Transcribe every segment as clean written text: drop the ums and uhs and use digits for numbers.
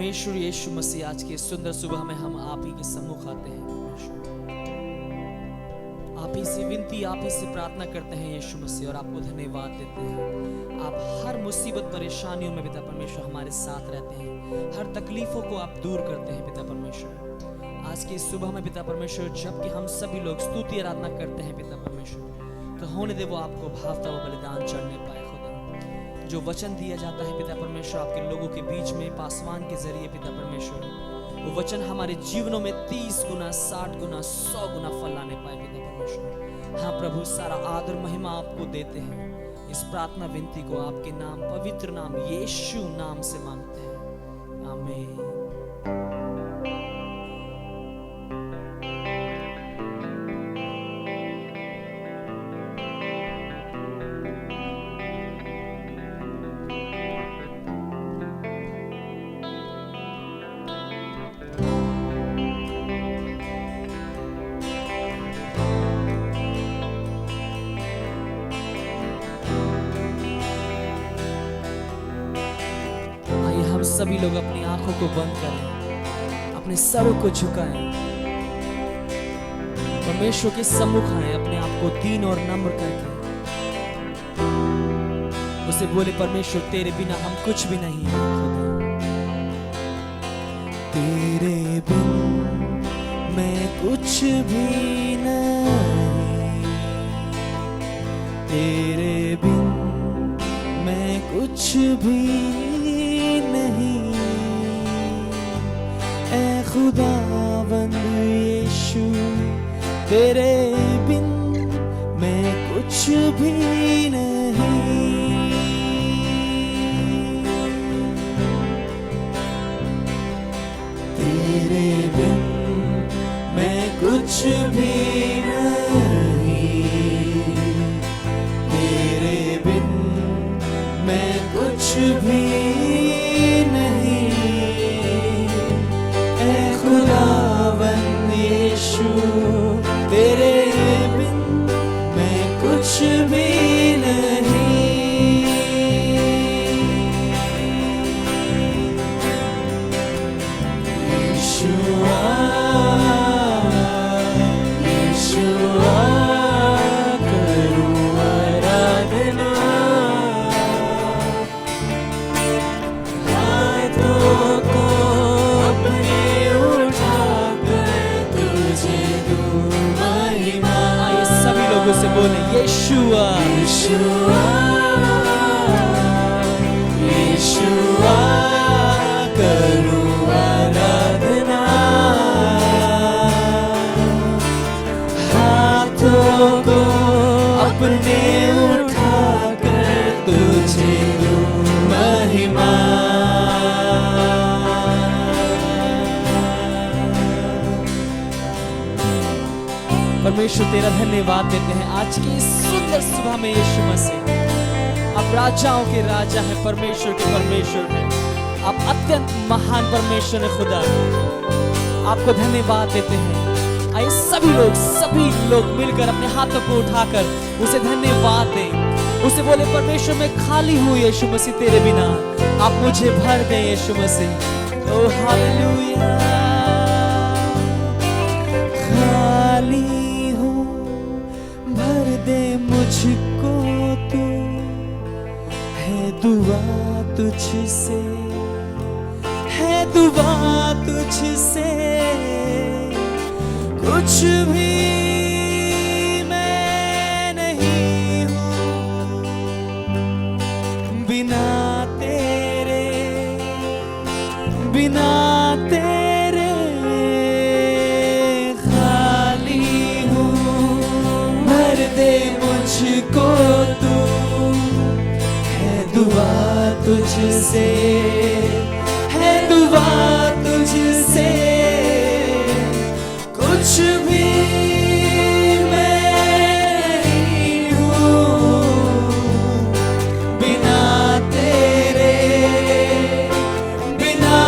परमेश्वर यीशु मसीह, आज की सुंदर सुबह में हम आप ही के सम्मुख आते हैं परमेश्वर। आप ही से विनती, आप ही से प्रार्थना करते हैं यीशु मसीह, और आपको धन्यवाद देते हैं। आप हर मुसीबत परेशानियों में पिता परमेश्वर हमारे साथ रहते हैं, हर तकलीफों को आप दूर करते हैं पिता परमेश्वर। आज की सुबह में पिता परमेश्वर, जबकि हम सभी लोग स्तुति आराधना करते हैं पिता परमेश्वर, तो होने दे वो आपको भावता हुआ बलिदान चढ़ने पाए खुदा। जो वचन दिया जाता है पिता परमेश्वर आपके लोगों के बीच में पासवान के जरिए पिता परमेश्वर, वो वचन हमारे जीवनों में 30 गुना 60 गुना 100 गुना फल लाने पाए पिता परमेश्वर। हाँ प्रभु, सारा आदर महिमा आपको देते हैं। इस प्रार्थना विनती को आपके नाम, पवित्र नाम यीशु नाम से मांगते हैं, आमीन। सभी लोग अपनी आंखों को बंद करें, अपने सरों को झुकाएं, परमेश्वर के सम्मुख आए, अपने आप को दीन और नम्र करके उसे बोले, परमेश्वर तेरे बिना हम कुछ भी नहीं हैं खुदा। तेरे बिन मैं कुछ भी नहीं, तेरे बिन मैं कुछ भी नहीं, ऐ खुदावंद यीशु तेरे बिन मैं कुछ भी नहीं। तेरे बिन मैं कुछ भी नहीं, तेरे बिन मैं कुछ भी तेरे बिन मैं कुछ भी नहीं। यीशुआ यीशुआ करूं आराधना, हाथों को अपने उठाकर तुझे दूं महिमा। आइए सभी लोगों से बोले, यीशुआ यीशुआ यीशुआ करूं आराधना, हाथों को अपने उठाकर तुझे दूं महिमा। परमेश्वर तेरा धन्यवाद देते हैं आज की इस सुंदर सुबह में यीशु मसीह। आप राजाओं के राजा हैं, परमेश्वर के परमेश्वर हैं, आप अत्यंत महान परमेश्वर हैं खुदा। आपको धन्यवाद देते हैं। आइए सभी लोग मिलकर अपने हाथों को उठाकर उसे धन्यवाद दें, उसे बोले, परमेश्वर मैं खाली हूँ यीशु मसीह, तेरे बिना आप मुझे भर दें यीशु मसीह। ओ हालेलुया, खाली दे मुझको तू, है दुआ तुझसे, है दुआ तुझसे, कुछ भी मैं नहीं हूँ बिना तेरे, बिना तेरे खाली हूँ। भर दे मुझको तू, है दुआ तुझसे, है दुआ तुझसे, कुछ भी मैं नहीं हूँ बिना तेरे, बिना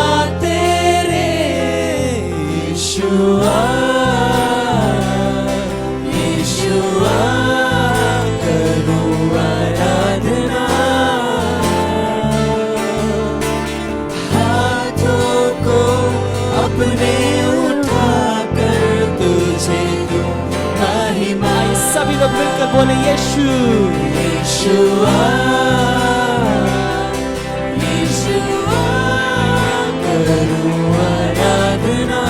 तेरे। यीशुआ यीशुआ करूं आराधना, बोले यीशु यीशुआ यीशुआ करूं आराधना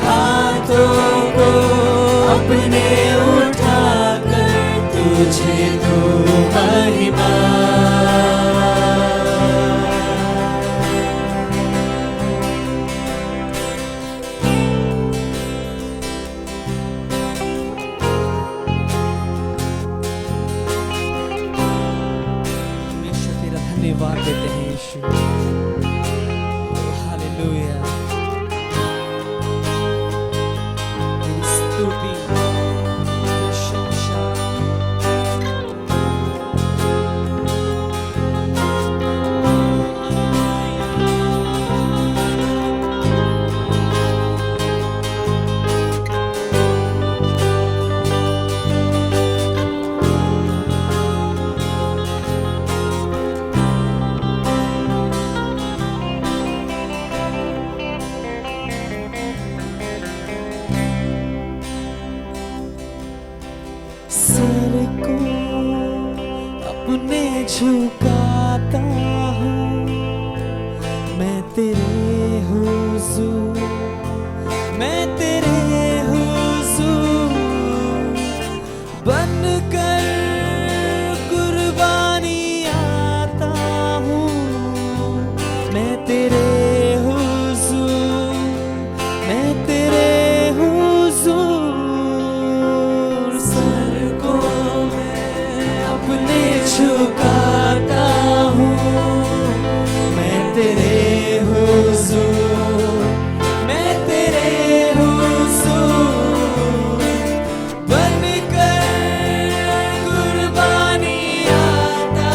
हाथों को अपने उठाकर तुझे दूं महिमा हमेशा तेरा धन्यवाद देते हैं यीशु हालेलुया तेरी स्तुति प्रशंसा सर को अपने झुकाता हूँ मैं तेरे हुजूर मैं तेरे हुजूर बनकर कुर्बानी आता हूँ मैं तेरे हुजूर मैं तेरे हुजूर सर को मैं अपने झुकाता हूँ मैं तेरे हुजूर मैं तेरे हुजूर बनकर कुर्बानी आता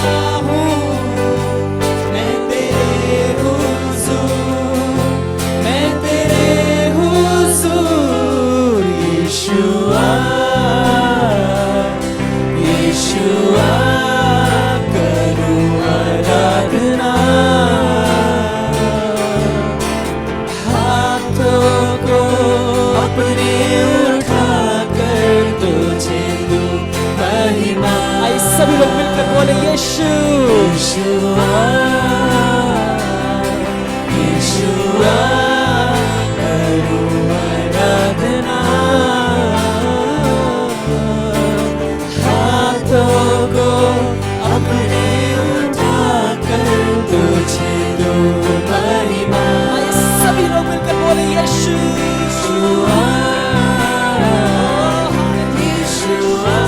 हूँ मैं तेरे हुजूर मैं तेरे हुजूर यीशुआ यीशुआ करूं आराधना हाथों को अपने उठाकर तुझे दूं महिमा आइए सभी लोग मिलकर बोले यीशु यीशुआ यीशुआ करूं आराधना हाथों को अपने उठाकर तुझे दूं महिमा आइए सभी लोग मिलकर बोले यीशु यीशुआ यीशुआ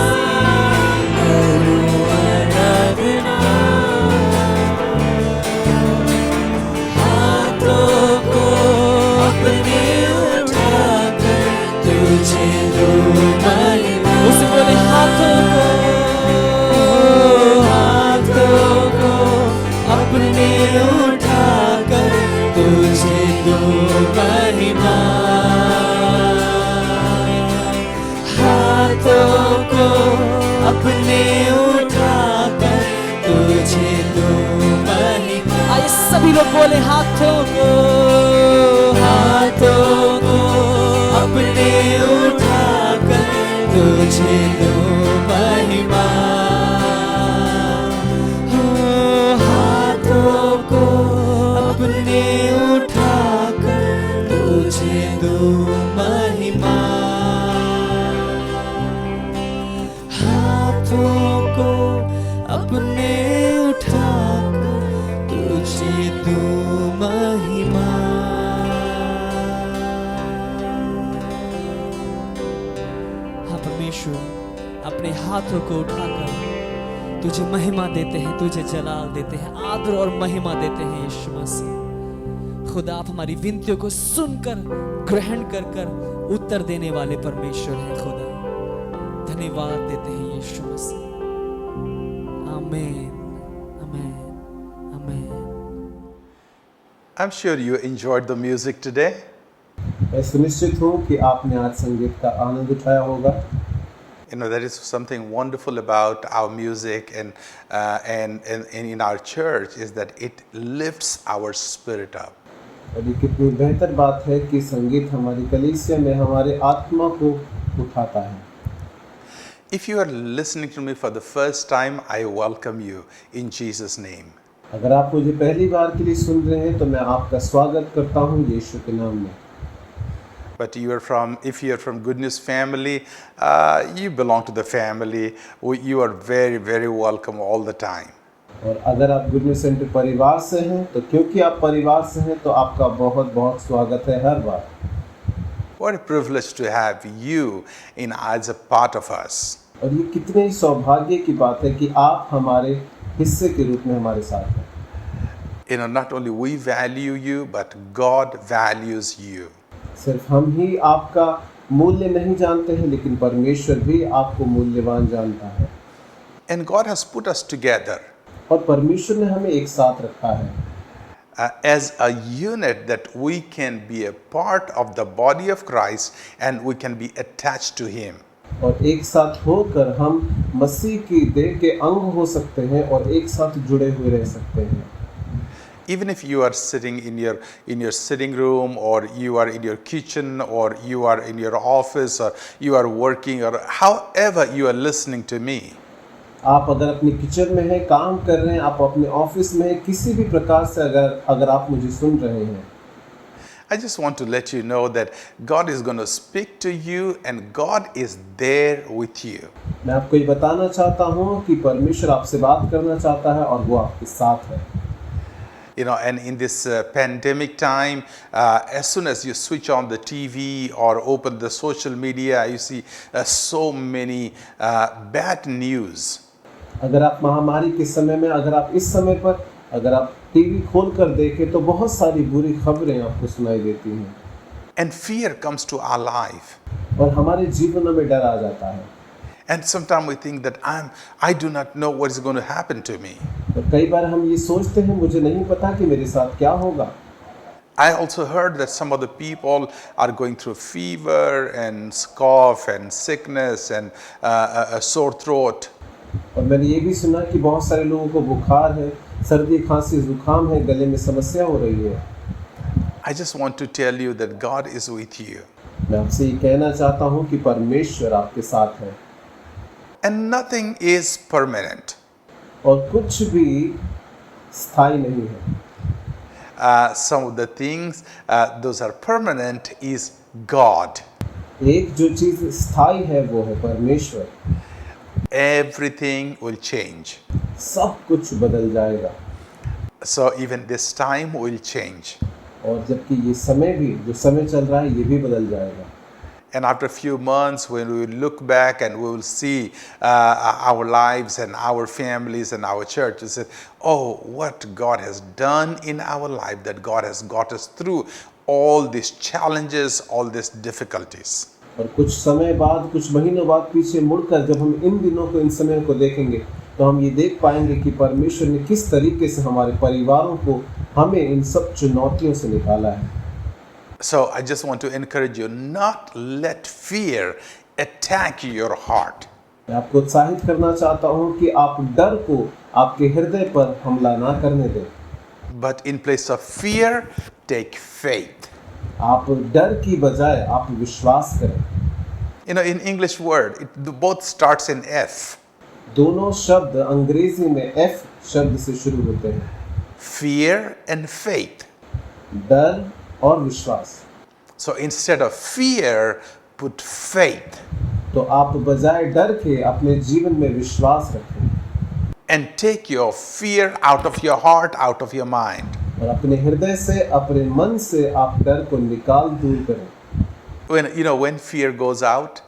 करूं आराधना हाथों को अपने उठाकर तुझे दूं महिमा उसे बोले हाथों को अपने उठाकर तुझे दूं महिमा हाथों को अपने उठाकर तुझे दूं महिमा आइए सभी लोग बोले हाथों को अपने उठाकर तुझे दूं महिमा हाथों को अपने उठाकर तुझे दूं महिमा हाथों को अपने उठाकर तुझे दूं महिमा हाँ परमेश्वर अपने हाथों को उठाकर तुझे महिमा देते हैं तुझे जलाल देते हैं आदर और महिमा देते हैं यीशु मसीह खुदा आप हमारी विनतियों को सुनकर ग्रहण कर कर उत्तर देने वाले परमेश्वर हैं खुदा धन्यवाद देते हैं यीशु मसीह आमीन आमीन आमीन I'm sure you enjoyed the music today. मैं सुनिश्चित हूँ कि आपने आज संगीत का आनंद उठाया होगा। You know, there is something wonderful about our music and in our church is that it lifts our spirit up. और ये कितनी बेहतर बात है कि संगीत हमारी कलीसिया में हमारे आत्मा को उठाता है। If you are listening to me for the first time, I welcome you in Jesus' name. अगर आप मुझे पहली बार के लिए सुन रहे हैं तो मैं आपका स्वागत करता हूँ यीशु के नाम में। But if you are from Good News family, you belong to the family. You are very, very welcome all the time. और अगर आप गुड न्यूज़ सेंटर परिवार से हैं तो क्योंकि आप परिवार से हैं तो आपका बहुत बहुत स्वागत है हर बार। What a privilege to have you as a part of us. और ये कितने ही सौभाग्य की बात है कि आप हमारे हिस्से के रूप में हमारे साथ हैं। You know, not only we value you, but God values you. सिर्फ हम ही आपका मूल्य नहीं जानते हैं लेकिन परमेश्वर भी आपको मूल्यवान जानता है। And God has put us together और परमेश्वर ने हमें एक साथ रखा है as a unit that we can be a part of the body of Christ and we can be attached to Him. और एक साथ होकर हम मसीह की देह के अंग हो सकते हैं और एक साथ जुड़े हुए रह सकते हैं। Even if you are sitting in your sitting room, or you are in your kitchen, or you are in your office, or you are working, or however you are listening to me, आप अगर अपनी kitchen में हैं, काम कर रहे हैं, आप अपने ऑफिस में हैं, किसी भी प्रकार से अगर आप मुझे सुन रहे हैं, I just want to let you know that God is going to speak to you and God is there with you. मैं आपको ये बताना चाहता हूँ कि परमेश्वर आपसे बात करना चाहता है और वो आपके साथ है। You know, and in this pandemic time, as soon as you switch on the TV or open the social media, you see so many bad news. अगर आप महामारी के समय में अगर आप इस समय पर अगर आप टीवी खोल कर देखें तो बहुत सारी बुरी खबरें आपको सुनाई देती हैं। And fear comes to our life. और हमारे जीवन में डर आ जाता है। And sometimes we think that I do not know what is going to happen to me. और कई बार हम ये सोचते हैं मुझे नहीं पता कि मेरे साथ क्या होगा। I also heard that some of the people are going through fever and cough and sickness and a sore throat. और मैंने ये भी सुना कि बहुत सारे लोगों को बुखार है, सर्दी खांसी जुकाम है, गले में समस्या हो रही है। I just want to tell you that God is with you. मैं आपसे ये कहना चाहता हूँ कि परमेश्वर आपके साथ है। And nothing is permanent. और कुछ भी स्थायी नहीं है। Some of the things those are permanent is God. एक जो चीज स्थायी है वो है परमेश्वर। Everything will change. सब कुछ बदल जाएगा। So even this time will change. और जबकि ये समय भी जो समय चल रहा है ये भी बदल जाएगा। And after a few months, when we will look back and we will see our lives and our families and our churches, oh, what God has done in our life, that God has got us through all these challenges, all these difficulties. और कुछ समय बाद कुछ महीनों बाद पीछे मुड़कर जब हम इन दिनों को इन समय को देखेंगे तो हम ये देख पाएंगे कि परमेश्वर ने किस तरीके से हमारे परिवारों को हमें इन सब चुनौतियों से निकाला है। So I just want to encourage you, not let fear attack your heart. मैं आपको उत्साहित करना चाहता हूँ कि आप डर को आपके हृदय पर हमला ना करने दें। But in place of fear, take faith. आप डर की बजाय आप विश्वास करें। You know, in English word, both starts in F. दोनों शब्द अंग्रेजी में F शब्द से शुरू होते हैं। Fear and faith. डर और विश्वास। So instead of fear, put faith. तो आप बजाय डर के अपने जीवन में विश्वास रखें। And take your fear out of your heart, out of your mind. और अपने हृदय से अपने मन से आप डर को निकाल दूर करें। When fear goes out,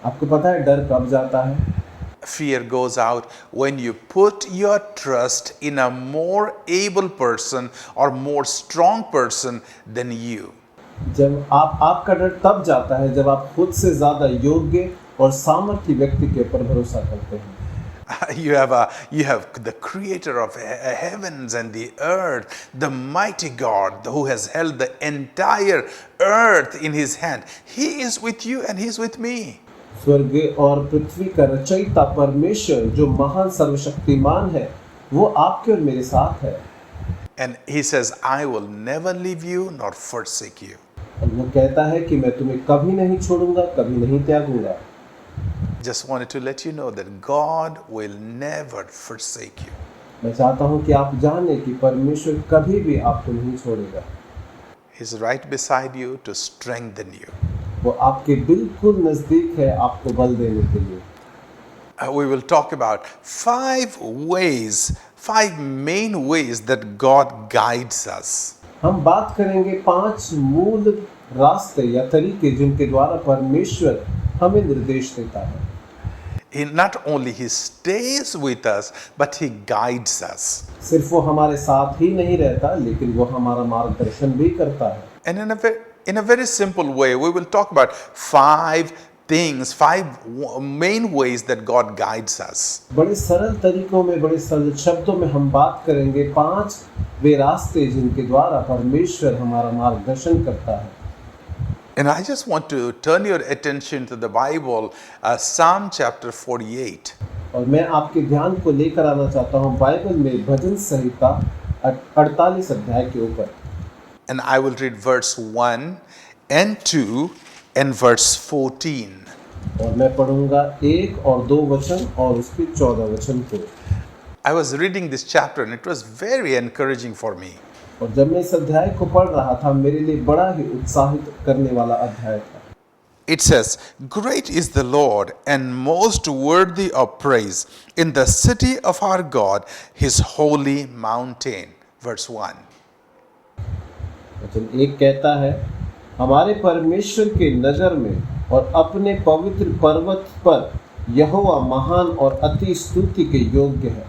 आपको पता है डर कब जाता है? fear goes out when you put your trust in a more able person or more strong person than you. जब आपका डर तब जाता है जब आप खुद से ज्यादा योग्य और सामर्थ्य व्यक्ति के ऊपर भरोसा करते हैं। You have the creator of heavens and the earth, the mighty God who has held the entire earth in his hand. He is with you and he is with me. स्वर्ग और पृथ्वी का रचयिता परमेश्वर जो महान सर्वशक्तिमान है वो आपके और मेरे साथ है। And he says, I will never leave you nor forsake you. और वो कहता है कि मैं तुम्हें कभी नहीं छोड़ूंगा, कभी नहीं त्यागूंगा। Just wanted to let you know that God will never forsake you. मैं चाहता हूं कि आप जाने कि परमेश्वर कभी भी आपको नहीं छोड़ेगा। He's right beside you to strengthen you. वो आपके बिल्कुल नजदीक है आपको बल देने के लिए। We will talk about five main ways that God guides us. हम बात करेंगे 5 मूल रास्ते या तरीके जिनके द्वारा परमेश्वर हमें निर्देश देता है। He not only he stays with us, but he guides us. सिर्फ वो हमारे साथ ही नहीं रहता, लेकिन वो हमारा मार्गदर्शन भी करता है। And in a very simple way, we will talk about five main ways that God guides us. बड़े सरल तरीकों में, बड़े सरल शब्दों में हम बात करेंगे 5 वे रास्ते जिनके द्वारा परमेश्वर हमारा मार्गदर्शन करता है। And I just want to turn your attention to the Bible, Psalm chapter 48. और मैं आपके ध्यान को लेकर आना चाहता हूँ बाइबल में भजन संहिता 48 अध्याय के ऊपर। And I will read verse 1 and 2 and verse 14. और मैं पढ़ूंगा 1 और 2 वचन और उसके 14 वचन को। I was reading this chapter and it was very encouraging for me. और जब मैं इस अध्याय को पढ़ रहा था, मेरे लिए बड़ा ही उत्साहित करने वाला अध्याय था। It says, "Great is the Lord and most worthy of praise in the city of our God, his holy mountain." Verse 1. वचन 1 कहता है, हमारे परमेश्वर के नगर में और अपने पवित्र पर्वत पर यहोवा महान और अति स्तुति के योग्य है।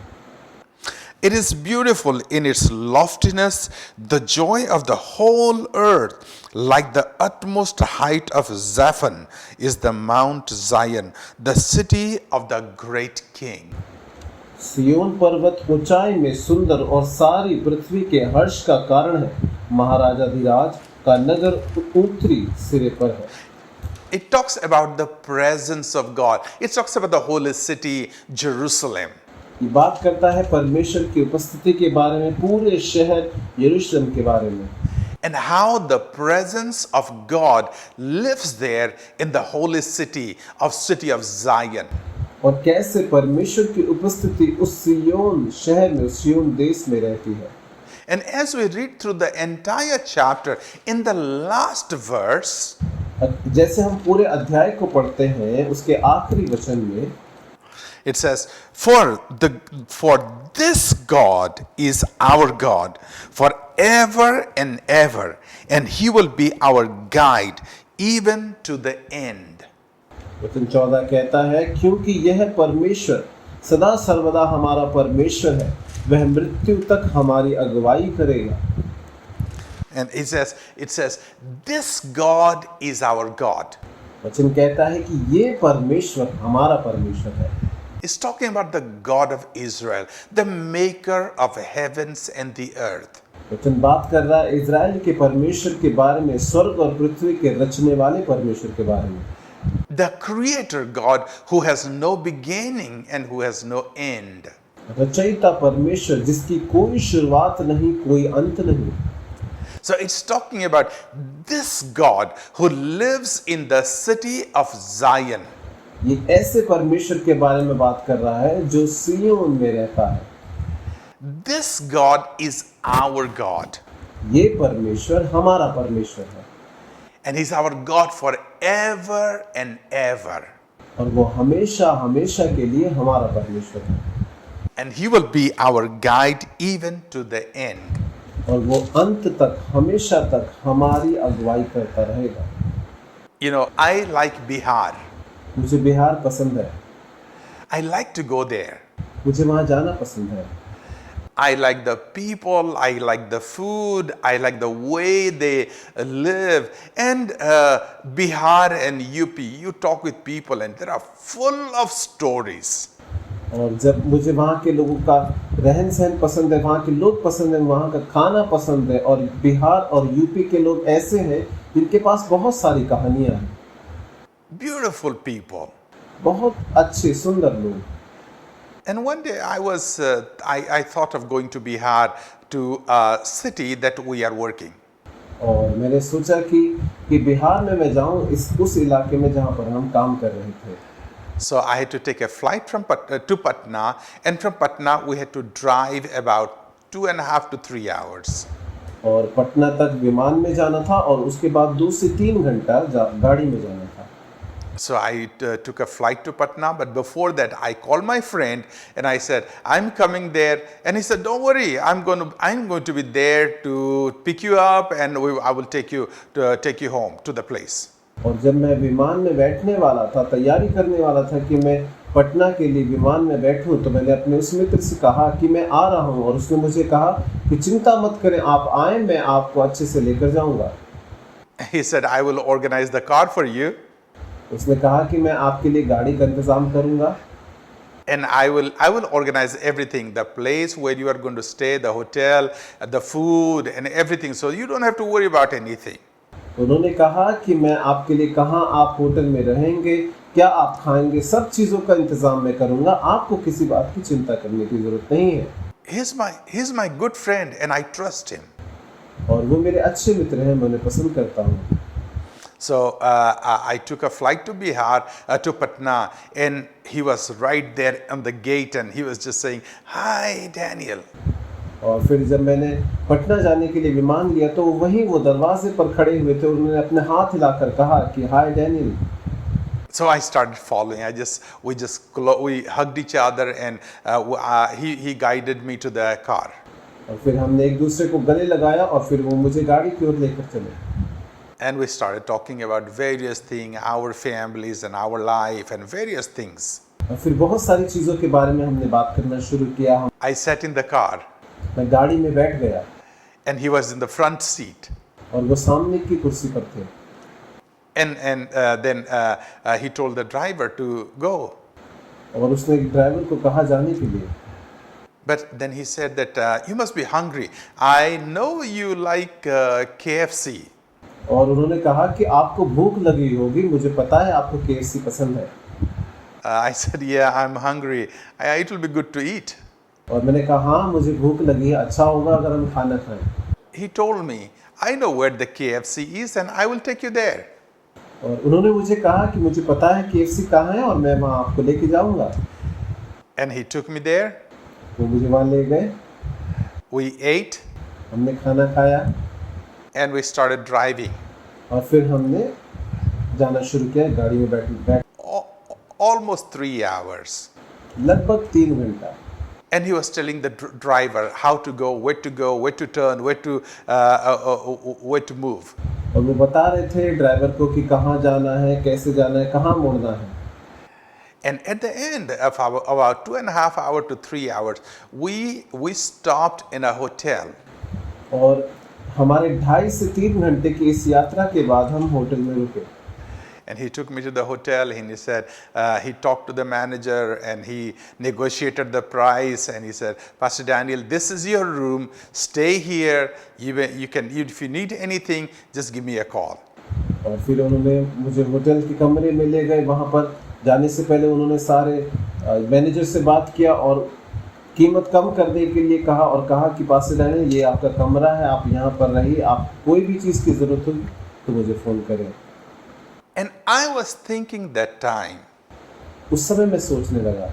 It is beautiful in its loftiness, the joy of the whole earth, like the utmost height of Zaphon is the Mount Zion, the city of the great King. सियोन पर्वत ऊंचाई में सुंदर और सारी पृथ्वी के हर्ष का कारण है। महाराजाधिराज का नगर उत्तरी सिरे पर है। It talks about the presence of God. It talks about the holy city, Jerusalem. ये बात करता है परमेश्वर की उपस्थिति के बारे में, पूरे शहर यरूशलेम के बारे में, And how the presence of God lives there in the holy city of Zion. और कैसे परमेश्वर की उपस्थिति उस सियोन शहर में, उस सियोन देश में रहती है। And as we read through the entire chapter, in the last verse, जैसे हम पूरे अध्याय को पढ़ते हैं, उसके आखिरी वचन में it says, For this God is our God forever and ever, and he will be our guide even to the end. वचन 14 कहता है, क्योंकि यह परमेश्वर सदा सर्वदा हमारा परमेश्वर है, वह मृत्यु तक हमारी अगुवाई करेगा। And it says, this God is our God. वचन कहता है कि ये परमेश्वर हमारा परमेश्वर है। It's talking about the God of Israel, the maker of heavens and the earth. वचन बात कर रहा है इज़राइल के परमेश्वर के बारे में, स्वर्ग और पृथ्वी के रचने वाले परमेश्वर के बारे में। The creator God who has no beginning and who has no end. रचयिता परमेश्वर जिसकी कोई शुरुआत नहीं, कोई अंत नहीं। So it's talking about this God who lives in the city of Zion. ये ऐसे परमेश्वर के बारे में बात कर रहा है जो सियोन में रहता है। This God is our God. ये परमेश्वर हमारा परमेश्वर है। And he's our God forever and ever. और वो हमेशा हमेशा के लिए हमारा परमेश्वर है। And he will be our guide even to the end. और वो अंत तक, हमेशा तक हमारी अगुवाई करता रहेगा। You know, I like Bihar. मुझे बिहार पसंद है। I like to go there. मुझे वहाँ जाना पसंद है। I like the people, I like the food, I like the way they live. And Bihar and UP, you talk with people and they are full of stories. और जब मुझे वहाँ के लोगों का रहन सहन पसंद है, वहाँ के लोग पसंद है, वहाँ का खाना पसंद है। और बिहार और यूपी के लोग ऐसे हैं जिनके पास बहुत सारी कहानियाँ हैं। Beautiful people. बहुत अच्छे सुंदर लोग। And one day I thought of going to Bihar to a city that we are working. और मैंने सोचा कि कि बिहार में मैं जाऊं उस इलाके में जहां पर हम काम कर रहे थे। So I had to take a flight to Patna, and from Patna we had to drive about 2.5 to 3 hours. और पटना तक विमान में जाना था और उसके बाद 2 से 3 घंटा गाड़ी में जाना था। So I took a flight to Patna, but before that I called my friend and I said, I'm coming there. And he said, don't worry, I'm going to be there to pick you up, and I will take you home to the place. और जब मैं विमान में बैठने वाला था, तैयारी करने वाला था कि मैं पटना के लिए विमान में बैठूं, तो मैंने अपने उस मित्र से कहा कि मैं आ रहा हूं, और उसने मुझे कहा कि चिंता मत करें, आप आए, मैं आपको अच्छे से लेकर जाऊंगा। He said, I will organize the car for you. उसने कहा कि मैं आपके लिए गाड़ी का इंतजाम करूंगा, and I will organize everything, the place where you are going to stay, the hotel, the food and everything, so you don't have to worry about anything. उन्होंने कहा कि मैं आपके लिए कहाँ आप होटल में रहेंगे, क्या आप खाएंगे, सब चीज़ों का इंतजाम मैं करूंगा, आपको किसी बात की चिंता करने की जरूरत नहीं है। He's my good friend and I trust him. और वो मेरे अच्छे मित्र हैं, मैं उन्हें पसंद करता हूँ। So I took a flight to Bihar, to Patna, and he was right there on the gate and he was just saying, "Hi, Daniel." और फिर जब मैंने पटना जाने के लिए विमान लिया तो वहीं वो दरवाजे पर खड़े हुए थे, उन्होंने अपने हाथ हिलाकर कहा कि हाय Daniel. So I started following. We hugged each other and he guided me to the car. और फिर हमने एक दूसरे को गले लगाया और फिर वो मुझे गाड़ी की ओर लेकर चले। And we started talking about various things, our families and our life and various things. और फिर बहुत सारी चीज़ों के बारे में हमने बात करना शुरू किया। I sat in the car. मैं गाड़ी में बैठ गया। And he was in the front seat. और वो सामने की कुर्सी पर थे। And then he told the driver to go. और उसने ड्राइवर को कहा जाने के लिए। But then he said that you must be hungry. I know you like KFC. और उन्होंने कहा कि आपको भूख लगी होगी, मुझे पता है आपको KFC पसंद है। I said, yeah, I'm hungry. It will be good to eat. और मैंने कहा हाँ, मुझे भूख लगी है, अच्छा होगा अगर हम खाना खाएं। He told me, I know where the KFC is and I will take you there. और उन्होंने मुझे कहा कि मुझे पता है KFC कहाँ है और मैं वहाँ आपको लेके जाऊँगा। And he took me there. वो मुझे वहाँ ले गए। We ate. हमने खाना खाया। And we started driving. और फिर हमने जाना शुरू किया, गाड़ी में बैठ Almost 3 hours. लगभग 3 घंटा। And he was telling the driver how to go, where to turn, where to move. और वो बता रहे थे ड्राइवर को कि कहाँ जाना है, कैसे जाना है, कहाँ मुड़ना है। And at the end of about 2.5 hours to 3 hours, we stopped in a hotel. और हमारे 2.5 से 3 घंटे की इस यात्रा के बाद हम होटल में रुके। And he took me to the hotel and he said, he talked to the manager and he negotiated the price and he said, Pastor Daniel, this is your room, stay here, if you need anything, just give me a call. और फिर उन्होंने मुझे hotel के कमरे में ले गए। वहाँ पर जाने से पहले उन्होंने सारे मैनेजर से बात किया और कीमत कम करने के लिए कहा और कहा कि पास्टर डैनियल, ये आपका कमरा है, आप यहाँ पर रहिए, आप कोई भी चीज़ की ज़रूरत होगी तो मुझे फ़ोन करें। And I was thinking that time, उस समय मैं सोचने लगा,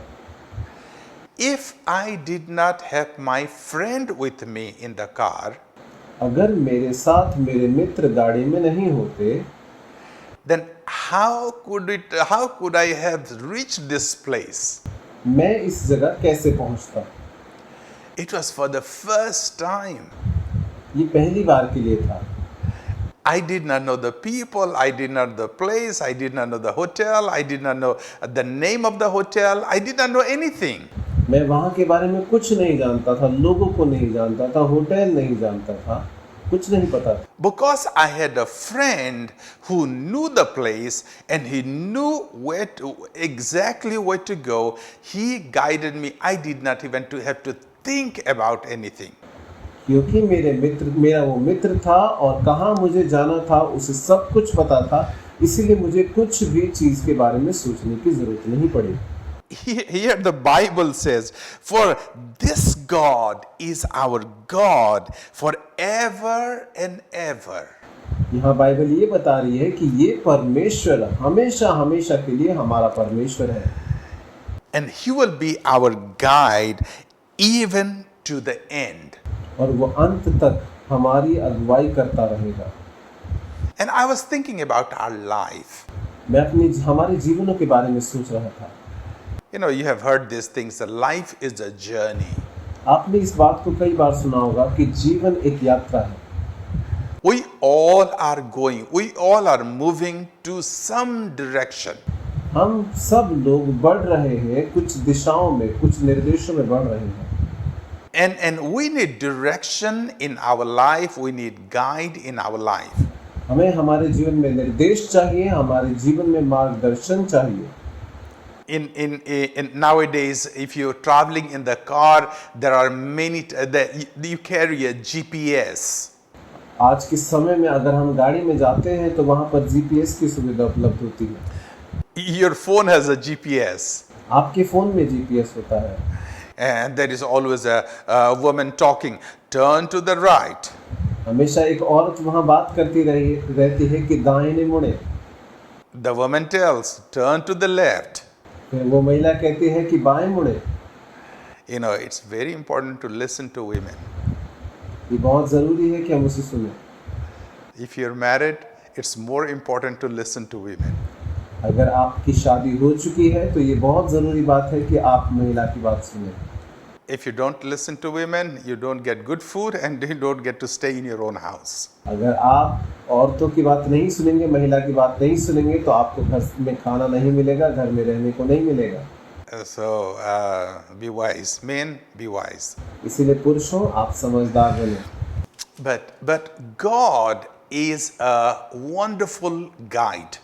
if I did not have my friend with me in the car, अगर मेरे साथ मेरे मित्र गाड़ी में नहीं होते, then how could I have reached this place? मैं इस जगह कैसे पहुंचता? It was for the first time. ये पहली बार के लिए था। I did not know the people, I did not know the place, I did not know the hotel, I did not know the name of the hotel, I did not know anything. मैं वहाँ के बारे में कुछ नहीं जानता था, लोगों को नहीं जानता था, होटल नहीं जानता था, कुछ नहीं पता था। Because I had a friend who knew the place and he knew exactly where to go, he guided me. I did not even have to think about anything. क्योंकि मेरा वो मित्र था और कहाँ मुझे जाना था उसे सब कुछ पता था, इसीलिए मुझे कुछ भी चीज के बारे में सोचने की जरूरत नहीं पड़ी। Here the Bible says, for this God is our God forever and ever. यहाँ बाइबल ये बता रही है कि ये परमेश्वर हमेशा हमेशा के लिए हमारा परमेश्वर है And He will be our guide even to the end. और वो अंत तक हमारी अगुवाई करता रहेगा। And I was thinking about our life. मैं हमारे जीवनों के बारे में सोच रहा था। You know, you have heard these things, that life is a journey. आपने इस बात को कई बार सुना होगा कि जीवन एक यात्रा है। We all are going, we all are moving to some direction. हम सब लोग बढ़ रहे हैं, कुछ दिशाओं में, कुछ निर्देशों में बढ़ रहे हैं। And we need direction in our life, we need guide in our life. हमें हमारे जीवन में निर्देश चाहिए, हमारे जीवन में मार्गदर्शन चाहिए। In nowadays, if you're traveling in the car, there are many you carry a GPS. आज के समय में अगर हम गाड़ी में जाते हैं तो वहाँ पर जीपीएस की सुविधा उपलब्ध होती है। Your phone has a GPS. आपके फोन में जीपीएस होता है। And there is always a woman talking, turn to the right. हमेशा एक औरत वहाँ बात करती रहती है कि दाहिने मुड़े। The woman tells, turn to the left. फिर वो महिला कहती है कि बाएं मुड़े। You know, it's very important to listen to women. ये बहुत जरूरी है कि हम उसे सुने। If you're married, it's more important to listen to women. अगर आपकी शादी हो चुकी है तो ये बहुत जरूरी बात है कि आप महिला की बात सुने। If you don't listen to women, you don't get good food and you don't get to stay in your own house. अगर आप औरतों की बात नहीं सुनेंगे, महिला की बात नहीं सुनेंगे तो आपको घर में खाना नहीं मिलेगा, घर में रहने को नहीं मिलेगा। So be wise, men, be wise. इसीलिए पुरुषों, आप समझदार बने। But God is a wonderful guide.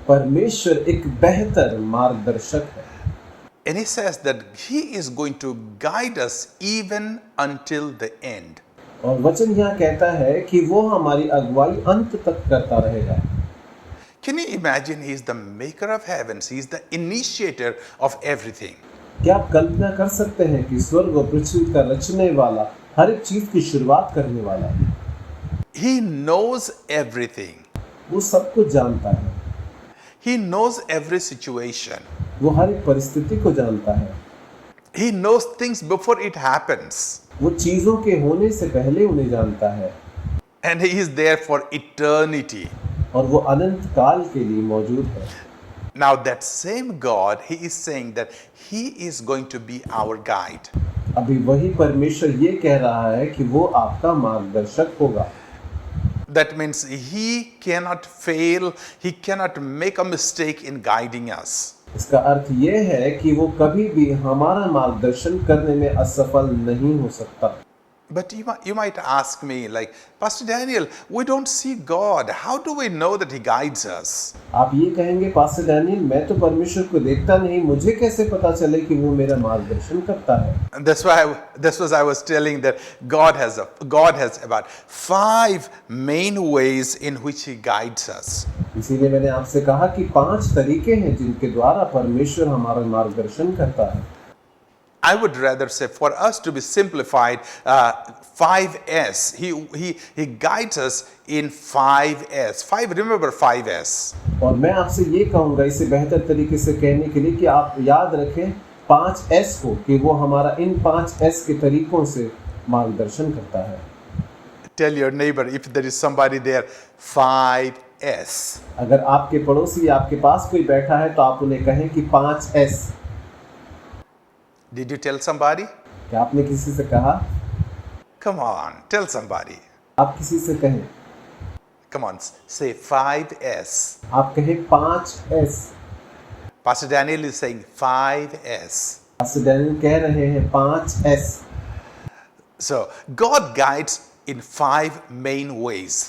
परमेश्वर एक बेहतर मार्गदर्शक है। And He says that He is going to guide us even until the end. और वचन यहाँ कहता है कि वो हमारी अगुवाई अंत तक करता रहेगा। Can you imagine? He is the maker of heavens. He is the initiator of everything. क्या आप कल्पना कर सकते हैं कि स्वर्ग और पृथ्वी का रचने वाला, हर एक चीज की शुरुआत करने वाला है। He knows everything. वो सब कुछ जानता है। He knows every situation. वो हर एक परिस्थिति को जानता है। He knows things before it happens. वो चीजों के होने से पहले उन्हें जानता है। And He is there for eternity. और वो अनंत काल के लिए मौजूद है। Now that same God, He is saying that He is going to be our guide. अभी वही परमेश्वर ये कह रहा है कि वो आपका मार्गदर्शक होगा। That means He cannot fail, He cannot make a mistake in guiding us. इसका अर्थ ये है कि वो कभी भी हमारा मार्गदर्शन करने में असफल नहीं हो सकता। But you might ask me, like, Pastor Daniel, we don't see God. How do we know that He guides us? आप ये कहेंगे, पास्टर डैनियल, मैं तो परमेश्वर को देखता नहीं, मुझे कैसे पता चले कि वो मेरा मार्गदर्शन करता है? And this was I was telling that God has about 5 main ways in which He guides us. इसीलिए मैंने आपसे कहा कि 5 तरीके हैं जिनके द्वारा परमेश्वर हमारा मार्गदर्शन करता है। I would rather say, for us to be simplified, 5S. He guides us in 5S. Remember 5S. और मैं आपसे ये कहूँगा इसे बेहतर तरीके से कहने के लिए कि आप याद रखें 5S को, कि वो हमारा इन 5S के तरीकों से मार्गदर्शन करता है। Tell your neighbor, if there is somebody there, 5S. अगर आपके पड़ोसी आपके पास कोई बैठा है तो आप उन्हें कहें कि 5S। Did you tell somebody? क्या आपने किसी से कहा? Come on, tell somebody. आप किसी से कहें। Come on, say 5S. आप कहें 5S। Pastor Daniel is saying 5S. Pastor Daniel कह रहे हैं 5S। So, God guides in 5 main ways.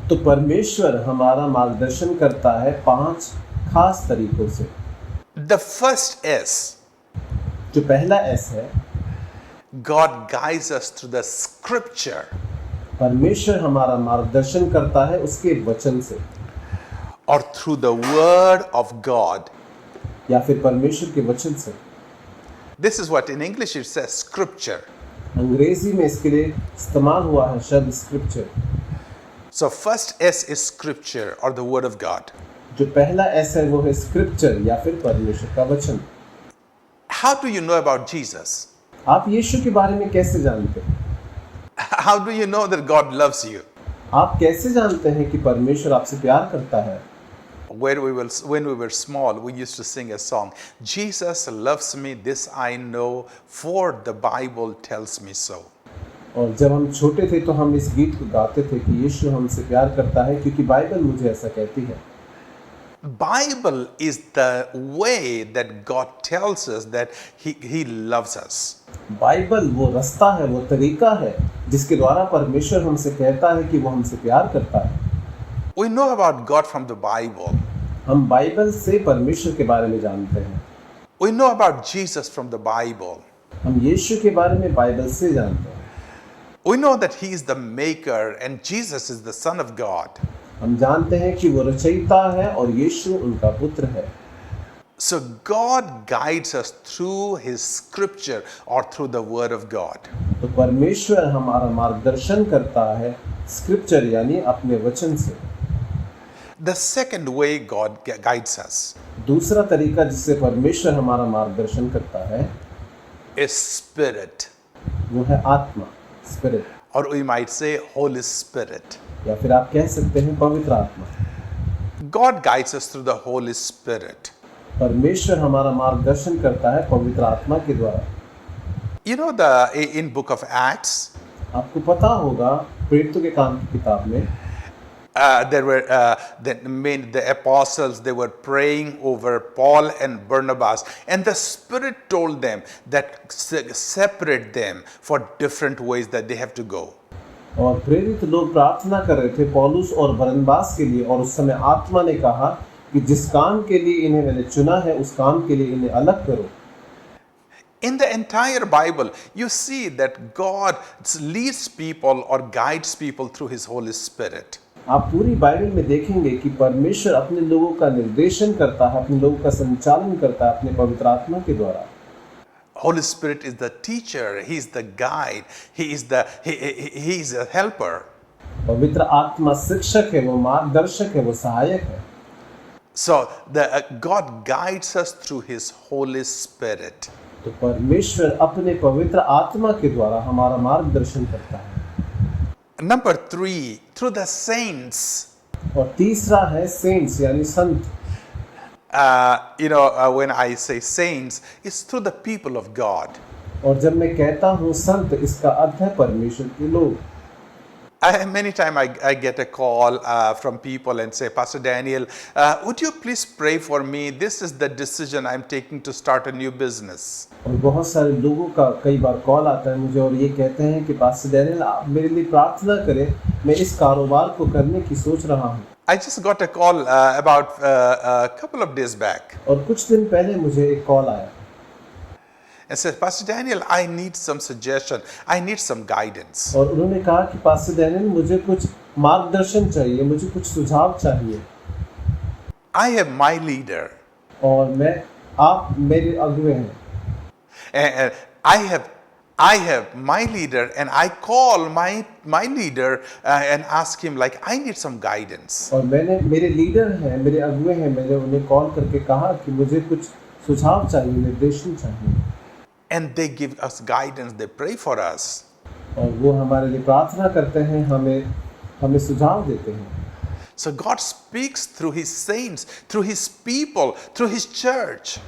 तो परमेश्वर हमारा मार्गदर्शन करता है 5 खास तरीकों से। The first S. जो पहला S है, God guides us through the scripture. परमेश्वर हमारा मार्गदर्शन करता है उसके वचन से, or through the word of God. या फिर परमेश्वर के वचन से। This is what in English it says scripture. अंग्रेजी में इसके लिए इस्तेमाल हुआ है शब्द scripture. So first S is scripture or the word of God. जो पहला एस है वो है स्क्रिप्चर या फिर परमेश्वर का वचन। How do you know about Jesus? आप यीशु के बारे में कैसे जानते हैं? How do you know that God loves you? आप कैसे जानते हैं कि परमेश्वर आपसे प्यार करता है? When we were small, we used to sing a song. Jesus loves me, this I know, for the Bible tells me so. और जब हम छोटे थे तो हम इस गीत को गाते थे कि यीशु हमसे प्यार करता है क्योंकि बाइबल मुझे ऐसा कहती है। Bible is the way that God tells us that He loves us. Bible वो रास्ता है, वो तरीका है जिसके द्वारा परमेश्वर हमसे कहता है कि वो हमसे प्यार करता है। We know about God from the Bible. हम बाइबल से परमेश्वर के बारे में जानते हैं। We know about Jesus from the Bible. हम यीशु के बारे में बाइबल से जानते हैं। We know that He is the maker and Jesus is the Son of God. हम जानते हैं कि वो रचयिता है और यीशु उनका पुत्र है। So God guides us through His scripture or through the word of God. तो परमेश्वर हमारा मार्गदर्शन करता है स्क्रिप्चर यानी अपने वचन से। The second way God guides us दूसरा तरीका जिससे परमेश्वर हमारा मार्गदर्शन करता है is Spirit, वो है आत्मा, spirit, or we might say Holy Spirit. या फिर आप कह सकते हैं पवित्र आत्मा। God guides us through the Holy Spirit. परमेश्वर हमारा मार्गदर्शन करता है पवित्र आत्मा के द्वारा। You know in book of Acts, आपको पता होगा प्रेरितों के काम की किताब में there were the apostles, they were praying over Paul and Barnabas, and the Spirit told them that separate them for different ways that they have to go. और प्रेरित लोग प्रार्थना कर रहे थे पौलुस और बरनबास के लिए, और उस समय आत्मा ने कहा कि जिस काम के लिए इन्हें मैंने चुना है उस काम के लिए इन्हें अलग करो। In the entire Bible, you see that God leads people or guides people through His Holy Spirit. आप पूरी बाइबल में देखेंगे कि परमेश्वर अपने लोगों का निर्देशन करता है, अपने लोगों का संचालन करता है अपने पवित्र आत्मा के द्वारा। Holy Spirit is the teacher, He is the guide, He is a helper. पवित्र आत्मा शिक्षक है, वो मार्गदर्शक है, वो सहायक है। So God guides us through His Holy Spirit. तो परमेश्वर अपने पवित्र आत्मा के द्वारा हमारा मार्गदर्शन करता है। Number 3, through the saints. और तीसरा है सेंट्स यानी संत। When I say saints, it's through the people of God. और जब मैं कहता हूँ संत, इसका अर्थ है परमेश्वर के लोग। Many times I get a call from people and say, Pastor Daniel, would you please pray for me? This is the decision I'm taking to start a new business. और बहुत सारे लोगों का कई बार कॉल आता है मुझे और ये कहते हैं कि पास्टर डैनियल आप मेरे लिए प्रार्थना करें, मैं इस कारोबार को करने की सोच रहा हूँ। I just got a call about a couple of days back. और कुछ दिन पहले मुझे एक कॉल आया And said, Pastor Daniel, I need some suggestion. I need some guidance. और उन्होंने कहा कि पास्टर डैनियल मुझे कुछ मार्गदर्शन चाहिए, मुझे कुछ सुझाव चाहिए। I have my leader. और आप मेरे अगुवे हैं। And I have my leader, and I call my leader and ask him like I need some guidance. और मेरे लीडर हैं, मेरे अगुवे हैं, मैंने उन्हें कॉल करके कहा कि मुझे कुछ सुझाव चाहिए, निर्देशन चाहिए। And they give us guidance, they pray for us. और वो हमारे लिए प्रार्थना करते हैं, हमें सुझाव देते हैं। So God speaks through His saints, through His people, through His church.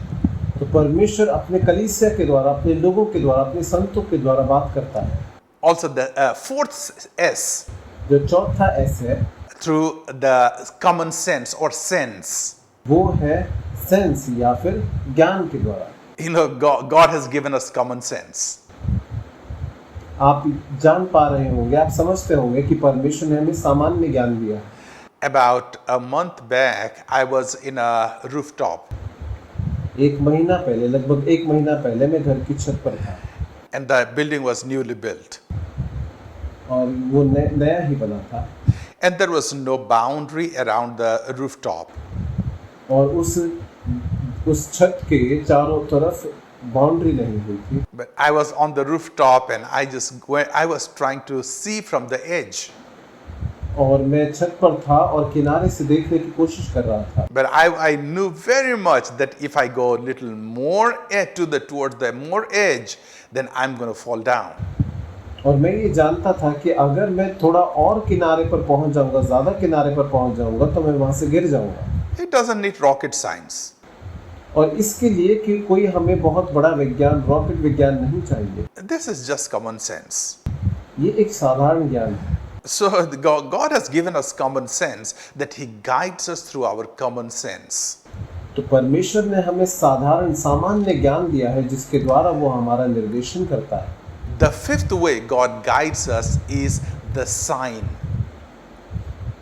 तो परमेश्वर अपने कलीसिया के द्वारा, अपने लोगों के द्वारा, अपने संतों के द्वारा बात करता है। Also the fourth S, जो चौथा एस है, through the common sense or sense. वो है सेंस या फिर ज्ञान के द्वारा। You know, God has given us common sense. आप जान पा रहे होंगे, आप समझते होंगे कि परमेश्वर ने हमें सामान्य ज्ञान दिया है। About a month back, I was in a rooftop. लगभग एक महीना पहले मैं घर की छत पर था। And the building was newly built. और वो नया ही बना था। And there was no boundary around the rooftop. और उस छत के चारों तरफ बाउंड्री नहीं हुई थी। But I was on the rooftop and I was trying to see from the edge. और मैं छत पर था और किनारे से देखने की कोशिश कर रहा था। But I knew very much that if I go a little more towards the more edge, then I'm going to fall down. और मैं ये जानता था कि अगर मैं थोड़ा और किनारे पर पहुंच जाऊंगा, ज्यादा किनारे पर पहुंच जाऊंगा, तो मैं वहां से गिर जाऊंगा। It doesn't need rocket science. और इसके लिए कि कोई हमें बहुत बड़ा विज्ञान, रॉकेट विज्ञान नहीं चाहिए। This is just common sense. ये एक साधारण ज्ञान है। So God has given us common sense that He guides us through our common sense. तो परमेश्वर ने हमें साधारण सामान्य ज्ञान दिया है जिसके द्वारा वो हमारा निर्देशन करता है। The fifth way God guides us is the sign.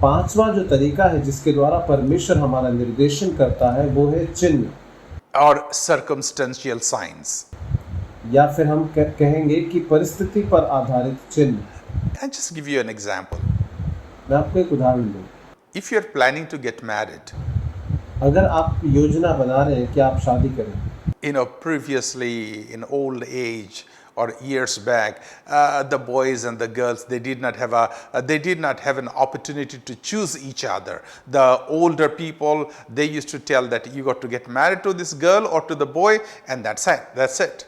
पांचवा जो तरीका है जिसके द्वारा परमेश्वर हमारा निर्देशन करता है वो है चिन्ह, Or circumstantial signs. या फिर हम कहेंगे कि परिस्थिति पर आधारित चिन्ह। I'll just give you an example. मैं आपको एक उदाहरण दूं। If you're planning to get married, अगर आप योजना बना रहे हैं कि आप शादी करें, previously in old age or years back, the boys and the girls, they did not have an opportunity to choose each other. The older people, they used to tell that you got to get married to this girl or to the boy, and that's it.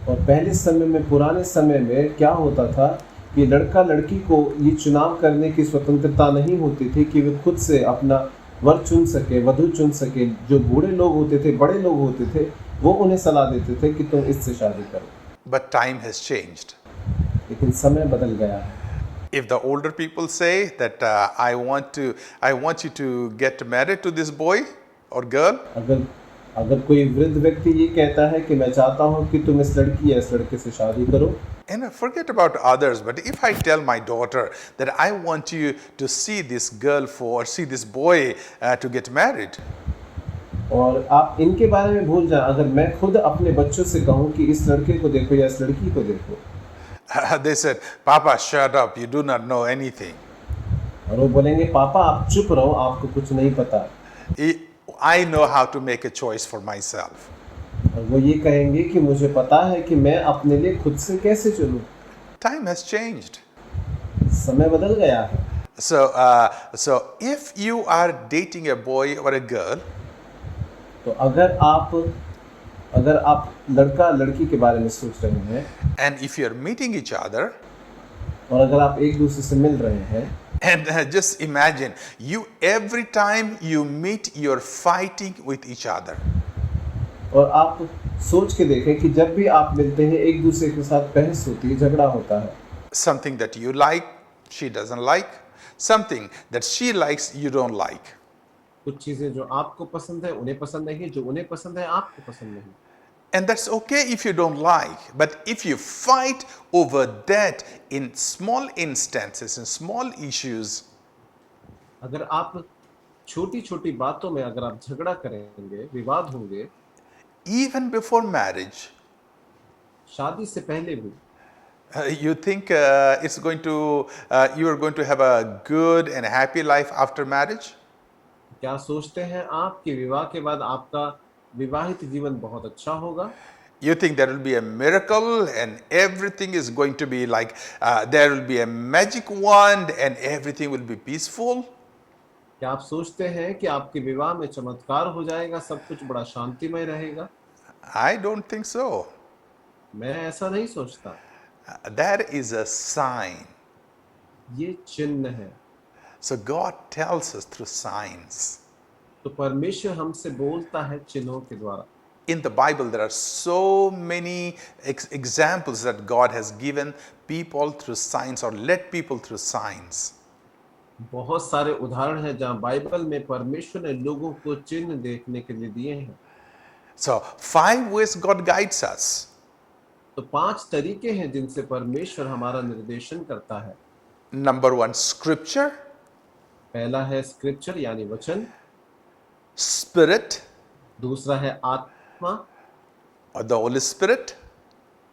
और पहले समय में, पुराने समय में क्या होता था कि लड़का लड़की को ये चुनाव करने की स्वतंत्रता नहीं होती थी कि वे खुद से अपना वर चुन सके, वधू चुन सके। जो बूढ़े लोग होते थे, बड़े लोग होते थे, वो उन्हें सलाह देते थे कि तुम इससे शादी करो। But time has changed. लेकिन समय बदल गया है। If the older people say that I want you to get married to this boy or girl, अगर कोई वृद्ध व्यक्ति ये कहता है कि मैं चाहता हूँ कि तुम इस लड़की या इस लड़के से शादी करो, and forget about others, but if I tell my daughter that I want you to see this boy to get married, और आप इनके बारे में भूल जाएं, अगर मैं खुद अपने बच्चों से कहूँ कि इस लड़के को देखो या इस लड़की को देखो, they said, Papa, shut up, you do not know anything. और वो बोलेंगे, पापा आप चुप रहो, आपको कुछ नहीं पता। I know how to make a choice for myself. और वो ये कहेंगे कि मुझे पता है कि मैं अपने लिए खुद से कैसे चलूं। Time has changed. समय बदल गया है। So if you are dating a boy or a girl, तो अगर आप लड़का लड़की के बारे में सोच रहे हैं, and if you are meeting each other, और अगर आप एक दूसरे से मिल रहे हैं, and just imagine every time you meet, you're fighting with each other. और आप सोच के देखें कि जब भी आप मिलते हैं एक दूसरे के साथ बहस होती है, झगड़ा होता है। Something that you like, she doesn't like. Something that she likes, you don't like. कुछ चीजें जो आपको पसंद है उन्हें पसंद नहीं, जो उन्हें पसंद है आपको पसंद नहीं। And that's okay if you don't like, but if you fight over that in small instances, in small issues, अगर आप छोटी-छोटी बातों में अगर आप झगड़ा करेंगे, विवाद होंगे, even before marriage, शादी से पहले भी, you think you are going to have a good and happy life after marriage? क्या सोचते हैं आप कि विवाह के बाद आपका विवाहित जीवन बहुत अच्छा होगा? You think there will be a miracle and everything is going to be like there will be a magic wand and everything will be peaceful? क्या आप सोचते हैं कि आपके विवाह में चमत्कार हो जाएगा, सब कुछ बड़ा शांतिमय रहेगा? I don't think so. मैं ऐसा नहीं सोचता। That is a sign. ये चिन्ह है। So God tells us through signs. तो परमेश्वर हमसे बोलता है चिन्हों के द्वारा। In the Bible, there are so many examples that God has given people through signs or led people through signs. बहुत सारे उदाहरण हैं जहाँ बाइबल में परमेश्वर ने लोगों को चिन्ह देखने के लिए दिए हैं। So 5 ways God guides us. तो 5 तरीके हैं जिनसे परमेश्वर हमारा निर्देशन करता है। Number 1, Scripture. पहला है स्क्रिप्चर यानी वचन। Spirit दूसरा है आत्मा or the Holy Spirit.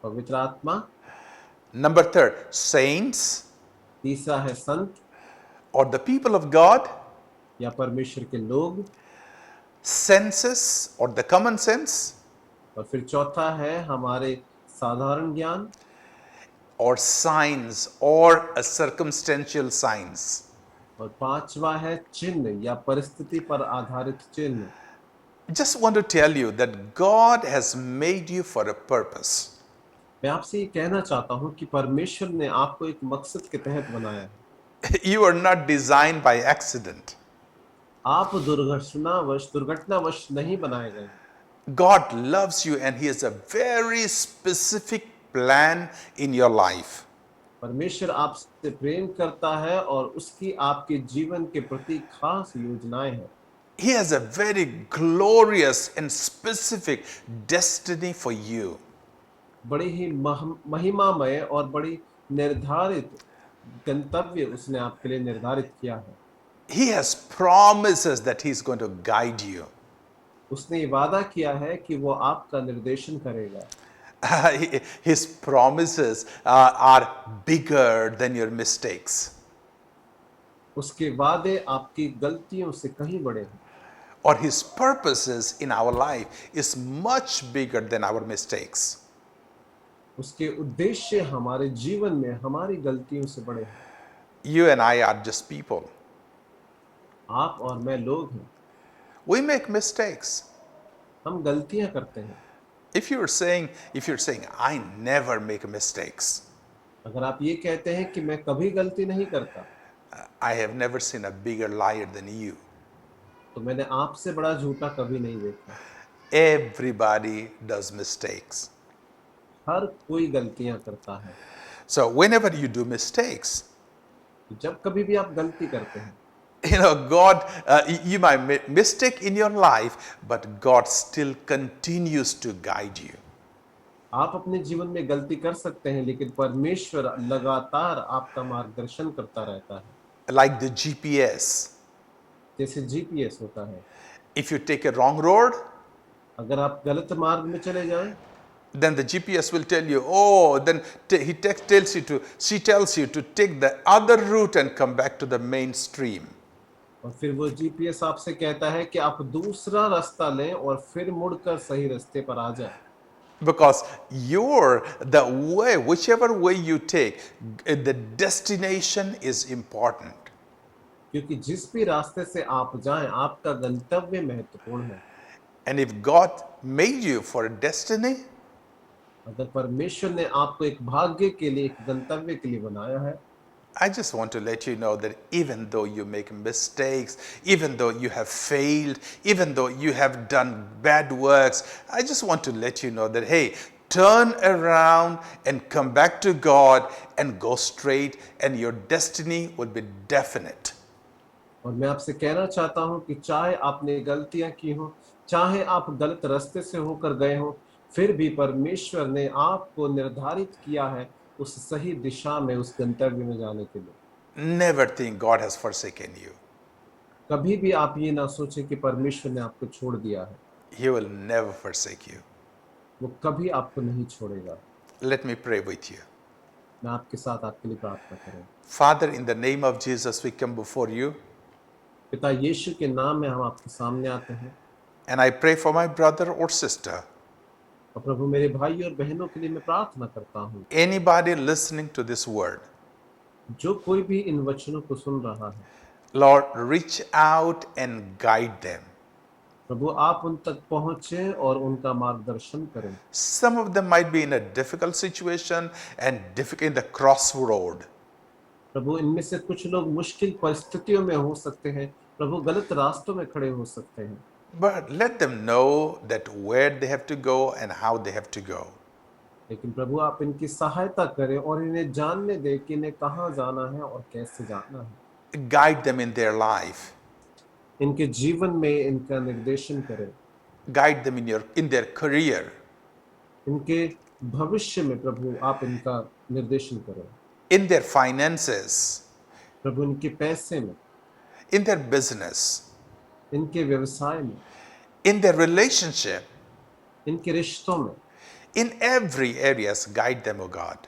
पवित्र आत्मा। Number 3, saints तीसरा है संत or the people of God. या परमेश्वर के लोग। Senses or the common sense. और फिर चौथा है हमारे साधारण ज्ञान। or signs or a circumstantial signs. और पांचवा है चिन्ह या परिस्थिति पर आधारित चिन्ह। Just want to tell you that God has made you for a purpose. मैं आपसे ये कहना चाहता हूँ कि परमेश्वर ने आपको एक मकसद के तहत बनाया है। You are not designed by accident. आप दुर्घटनावश नहीं बनाए गए। God loves you and He has a very specific plan in your life. परमेश्वर आपसे प्रेम करता है और उसकी आपके जीवन के प्रति खास योजनाएं हैं। He has a very glorious and specific destiny for you. बड़ी ही महिमामय और बड़ी निर्धारित गंतव्य उसने आपके लिए निर्धारित किया है। He has promises that He's going to guide you. उसने ये वादा किया है कि वो आपका निर्देशन करेगा। His promises are bigger than your mistakes. उसके वादे आपकी गलतियों से कहीं बड़े हैं। Or His purposes in our life is much bigger than our mistakes. उसके उद्देश्य हमारे जीवन में हमारी गलतियों से बड़े हैं। You and I are just people. आप और मैं लोग हैं। We make mistakes. हम गलतियां करते हैं। If you're saying, I never make mistakes, अगर आप ये कहते हैं कि मैं कभी गलती नहीं करता, I have never seen a bigger liar than you. तो मैंने आपसे बड़ा झूठा कभी नहीं देखा। Everybody does mistakes. हर कोई गलतियां करता है। So whenever you do mistakes, जब कभी भी आप गलती करते हैं, God, you might make mistake in your life, but God still continues to guide you. आप अपने जीवन में गलती कर सकते हैं, लेकिन परमेश्वर लगातार आपका मार्गदर्शन करता रहता है। Like the GPS. जैसे जीपीएस होता है। If you take a wrong road, अगर आप गलत मार्ग में चले जाएं, then the GPS will tell you, then she tells you to take the other route and come back to the mainstream. और फिर वो जीपीएस आपसे कहता है कि आप दूसरा रास्ता लें और फिर मुड़कर सही रास्ते पर आ जाएं। Because whichever way you take, the destination is important. क्योंकि जिस भी रास्ते से आप जाएं, आपका गंतव्य महत्वपूर्ण है। And if God made you for a destiny, अगर परमेश्वर ने आपको एक भाग्य के लिए, एक गंतव्य के लिए बनाया है, I just want to let you know that even though you make mistakes, even though you have failed, even though you have done bad works, I just want to let you know that, hey, turn around and come back to God and go straight, and your destiny will be definite. और मैं आपसे कहना चाहता हूं कि चाहे आपने गलतियां की हो, चाहे आप गलत रास्ते से होकर गए हो, फिर भी परमेश्वर ने आपको निर्धारित किया है उस सही दिशा में, उस गंतव्य में जाने के लिए। Never think God has forsaken you. कभी भी आप ये ना सोचें कि परमेश्वर ने आपको छोड़ दिया है। He will never forsake you. वो कभी आपको नहीं छोड़ेगा। Let me pray with you. मैं आपके साथ आपके लिए प्रार्थना करूं। Father, in the name of Jesus, we come before you. पिता यीशु के नाम में हम आपके सामने आते हैं। And I pray for my brother or sister, और प्रभु, मेरे भाई और बहनों के लिए मैं प्रार्थना करता हूँ। anybody listening to this word, जो कोई भी इन वचनों को सुन रहा है, Lord, reach out and guide them. प्रभु आप उन तक पहुंचे और उनका मार्गदर्शन करें। Some of them might be in a difficult situation and in the crossroad. प्रभु इनमें से कुछ लोग मुश्किल परिस्थितियों में हो सकते हैं, प्रभु गलत रास्तों में खड़े हो सकते हैं, But let them know that where they have to go and how they have to go. लेकिन प्रभु आप इनकी सहायता करें और इन्हें जानने दें कि इन्हें कहाँ जाना है और कैसे जाना है। Guide them in their life. इनके जीवन में इनका निर्देशन करें। Guide them in their career. इनके भविष्य में प्रभु आप इनका निर्देशन करें। In their finances. प्रभु इनके पैसे में, In their business. इनके व्यवसाय में, In their relationship. इनके रिश्तों में, In every areas, guide them, O God.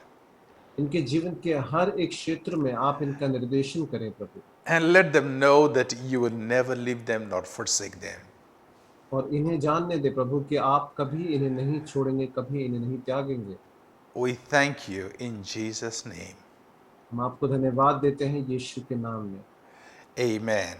इनके जीवन के हर एक क्षेत्र में आप इनका निर्देशन करें प्रभु। And let them know that you will never leave them nor forsake them. और इन्हें जानने दे प्रभु कि आप कभी इन्हें नहीं छोड़ेंगे, कभी इन्हें नहीं त्यागेंगे। We thank you in Jesus' name. हम आपको धन्यवाद देते हैं यीशु के नाम में। Amen.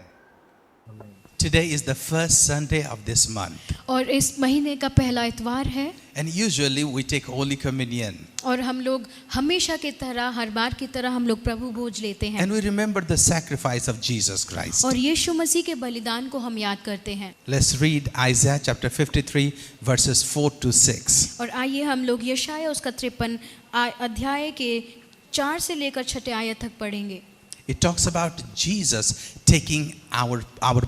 Today is the first Sunday of this month. और इस महीने का पहला इतवार है And usually we take Holy Communion. और हम लोग हमेशा की तरह हर बार की तरह हम लोग प्रभु भोज लेते हैं And we remember the sacrifice of Jesus Christ. और यीशु मसीह के बलिदान को हम याद करते हैं। Let's read Isaiah chapter 53 verses 4 to 6. और आइए हम लोग यशायाह उसका 53 अध्याय के 4 से लेकर 6 आयत तक पढ़ेंगे। It talks about Jesus taking our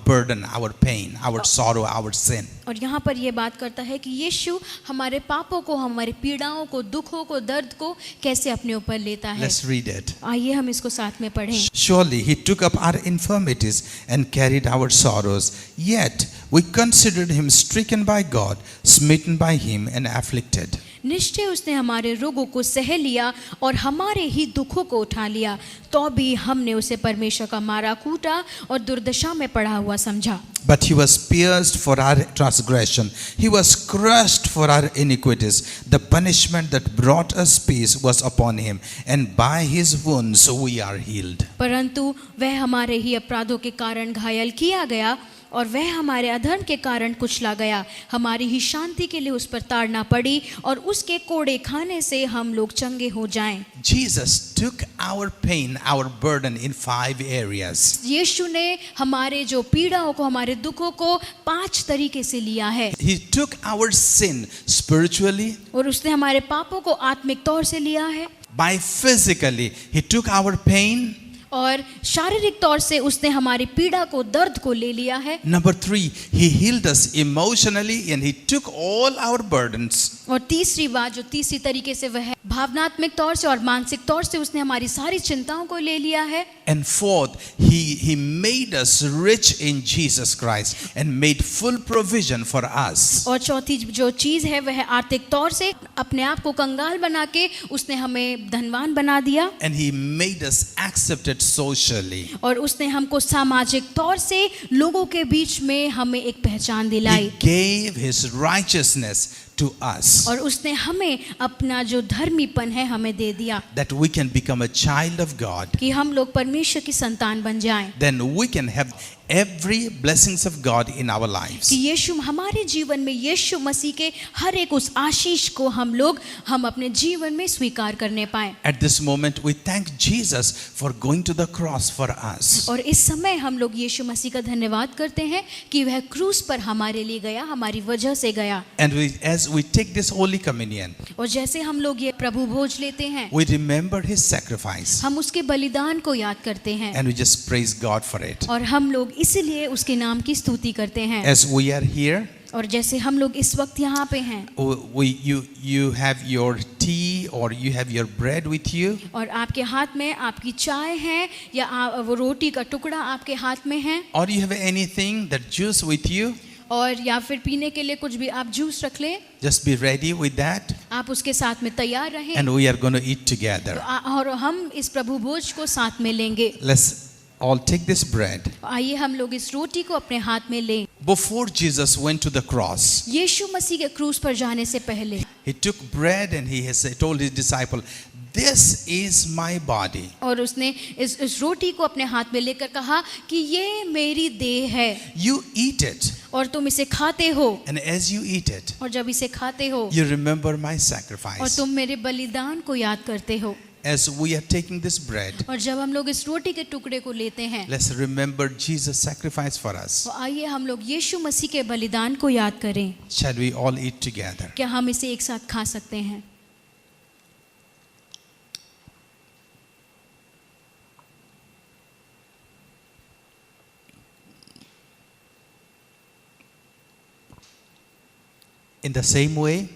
burden, our pain, our sorrow, our sin. और यहाँ पर ये बात करता है कि यीशु हमारे पापों को, हमारे पीड़ाओं को, दुखों को, दर्द को कैसे अपने ऊपर लेता है। Let's read it. आइए हम इसको साथ में पढ़ें। Surely he took up our infirmities and carried our sorrows. Yet we considered him stricken by God, smitten by him and afflicted. निश्चय उसने हमारे रोगों को सह लिया और हमारे ही दुखों को उठा लिया, तो भी हमने उसे परमेश्वर का मारा कूटा और दुर्दशा में पड़ा हुआ समझा। But he was pierced for our transgression, he was crushed for our iniquities. The punishment that brought us peace was upon him, and by his wounds we are healed. परंतु वह हमारे ही अपराधों के कारण घायल किया गया और वह हमारे अधर्म के कारण कुचला गया। हमारी ही शांति के लिए उस पर ताड़ना पड़ी और उसके कोड़े खाने से हम लोग चंगे हो जाएं। Jesus took our pain, our burden in 5 areas. यीशु ने हमारे जो पीड़ाओं को, हमारे दुखों को 5 तरीके से लिया है। He took our sin spiritually, और उसने हमारे पापों को आत्मिक तौर से लिया है by physically. He took our pain. और शारीरिक तौर से उसने हमारी पीड़ा को, दर्द को ले लिया है। Number 3, he healed us emotionally and he took all our burdens. और तीसरी बात जो तीसरी तरीके से वह है भावनात्मक तौर से और मानसिक तौर से उसने हमारी सारी चिंताओं को ले लिया है। And fourth, he made us rich in Jesus Christ and made full provision for us. और चौथी जो चीज है वह आर्थिक तौर से अपने आप को कंगाल बना के उसने हमें धनवान बना दिया। And he made us accepted socially. और उसने हमको सामाजिक तौर से लोगों के बीच में हमें एक पहचान दिलाई। He gave his righteousness to us. और उसने हमें अपना जो धर्मीपन है हमें दे दिया। That we can become a child of God. कि हम लोग परमेश्वर की संतान बन जाएं। Then we can have every blessings of God in our lives. कि यीशु हमारे जीवन में यीशु मसीह के हर एक उस आशीष को हम अपने जीवन में स्वीकार करने पाएं। At this moment we thank Jesus for going to the cross for us. और इस समय हम लोग यीशु मसीह का धन्यवाद करते हैं कि वह क्रूस पर हमारे लिए गया, हमारी वजह से गया। And as we take this Holy Communion, और जैसे हम लोग ये प्रभु भोज लेते हैं we remember his sacrifice हम उसके बलिदान को याद करते हैं and we just praise God for it. और हम लोग इसीलिए उसके नाम की स्तुति करते हैं। As we are here, और जैसे हम लोग इस वक्त यहाँ पे हैं you have your tea or you have your bread with you. और आपके हाथ में आपकी चाय है या वो रोटी का टुकड़ा आपके हाथ में है Or you have anything, that juice with you. और या फिर पीने के लिए कुछ भी आप जूस रख लें, Just be ready with that आप उसके साथ में तैयार रहें। and we are going to eat together. और हम इस प्रभु भोज को साथ में लेंगे। Let's all take this bread. आइए हम लोग इस रोटी को अपने हाथ में लें। Before Jesus went to the cross, यीशु मसीह के क्रूस पर जाने से पहले he took bread and he has told his disciple, this is my body. और उसने इस रोटी को अपने हाथ में लेकर कहा कि ये मेरी देह है You eat it, और तुम इसे खाते हो। and as you eat it, और जब इसे खाते हो you remember my और sacrifice. तुम मेरे बलिदान को याद करते हो। As we are taking this bread, और जब हम लोग इस रोटी के टुकड़े को लेते हैं let's remember Jesus' sacrifice for us. तो आइए हम लोग यीशु मसीह के बलिदान को याद करें। Shall we all eat together? क्या हम इसे एक साथ खा सकते हैं? In the same way,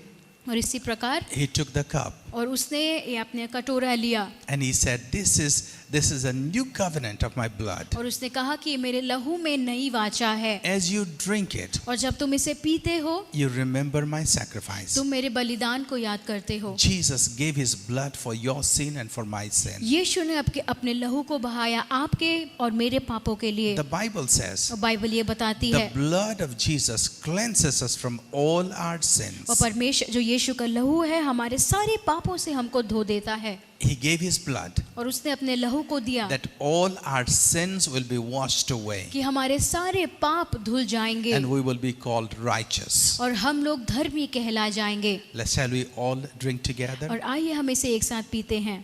और इसी प्रकार he took the cup और उसने ये अपने कटोरा लिया and he said, this is a new covenant of my blood. और उसने कहा कि ये मेरे लहू में नई वाचा है As you drink it, और जब तुम इसे पीते हो you remember my sacrifice. तुम मेरे बलिदान को याद करते हो। Jesus gave his blood for your sin and for my sin. यीशु ने अपने लहू को बहाया आपके और मेरे पापों के लिए। The Bible says, और बाइबल ये बताती the है blood of Jesus cleanses us from all our और sins. परमेश्वर जो यीशु का लहू है हमारे सारे पापों पापों से हमको धो देता है He gave His blood और उसने अपने लहू को दिया that all our sins will be washed away कि हमारे सारे पाप धुल जाएंगे and we will be called righteous. और हम लोग धर्मी कहला जाएंगे। Shall we all drink together? और आइए हम इसे एक साथ पीते हैं।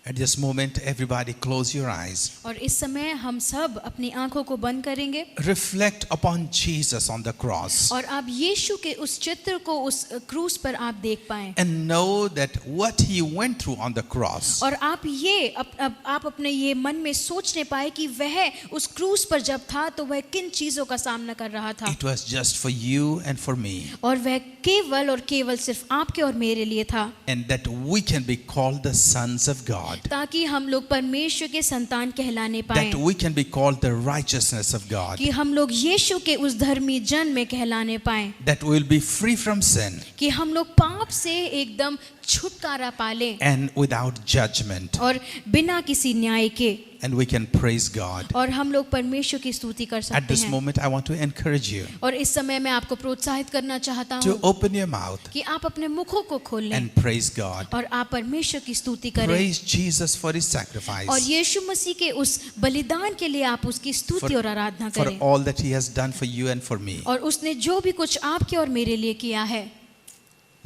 At this moment, everybody close your eyes. और इस समय हम सब अपनी आंखों को बंद करेंगे Reflect upon Jesus on the cross और आप यीशु के उस चित्र को उस क्रूस पर आप देख पाएं and know that what He went through on the cross, और आप ये आप अपने ये मन में सोचने पाए कि वह उस क्रूस पर जब था तो वह किन चीजों का सामना कर रहा था it was just for you and for me, और वह केवल और केवल सिर्फ आपके और मेरे लिए था and that we can be called the sons of God, ताकि हम लोग परमेश्वर के संतान कहलाने पाएं that we can be called the righteousness of God, कि हम लोग यीशु के उस धर्मी जन में कहलाने पाएं that we will be free from sin कि हम लोग पाप से एकदम छुटकारा पालें and without judgment, और बिना किसी न्याय के and we can praise God. और हम लोग परमेश्वर की स्तुति कर At सकते this हैं। moment, I want to encourage you और इस समय मैं आपको प्रोत्साहित करना चाहता to हूँ open your mouth कि आप अपने मुखों को खोल लें and praise God. और आप परमेश्वर की स्तुति करें Praise Jesus for His sacrifice, और यीशु मसीह के उस बलिदान के लिए आप उसकी स्तुति और आराधना for करें all that He has done for you and for me. और उसने जो भी कुछ आपके और मेरे लिए किया है।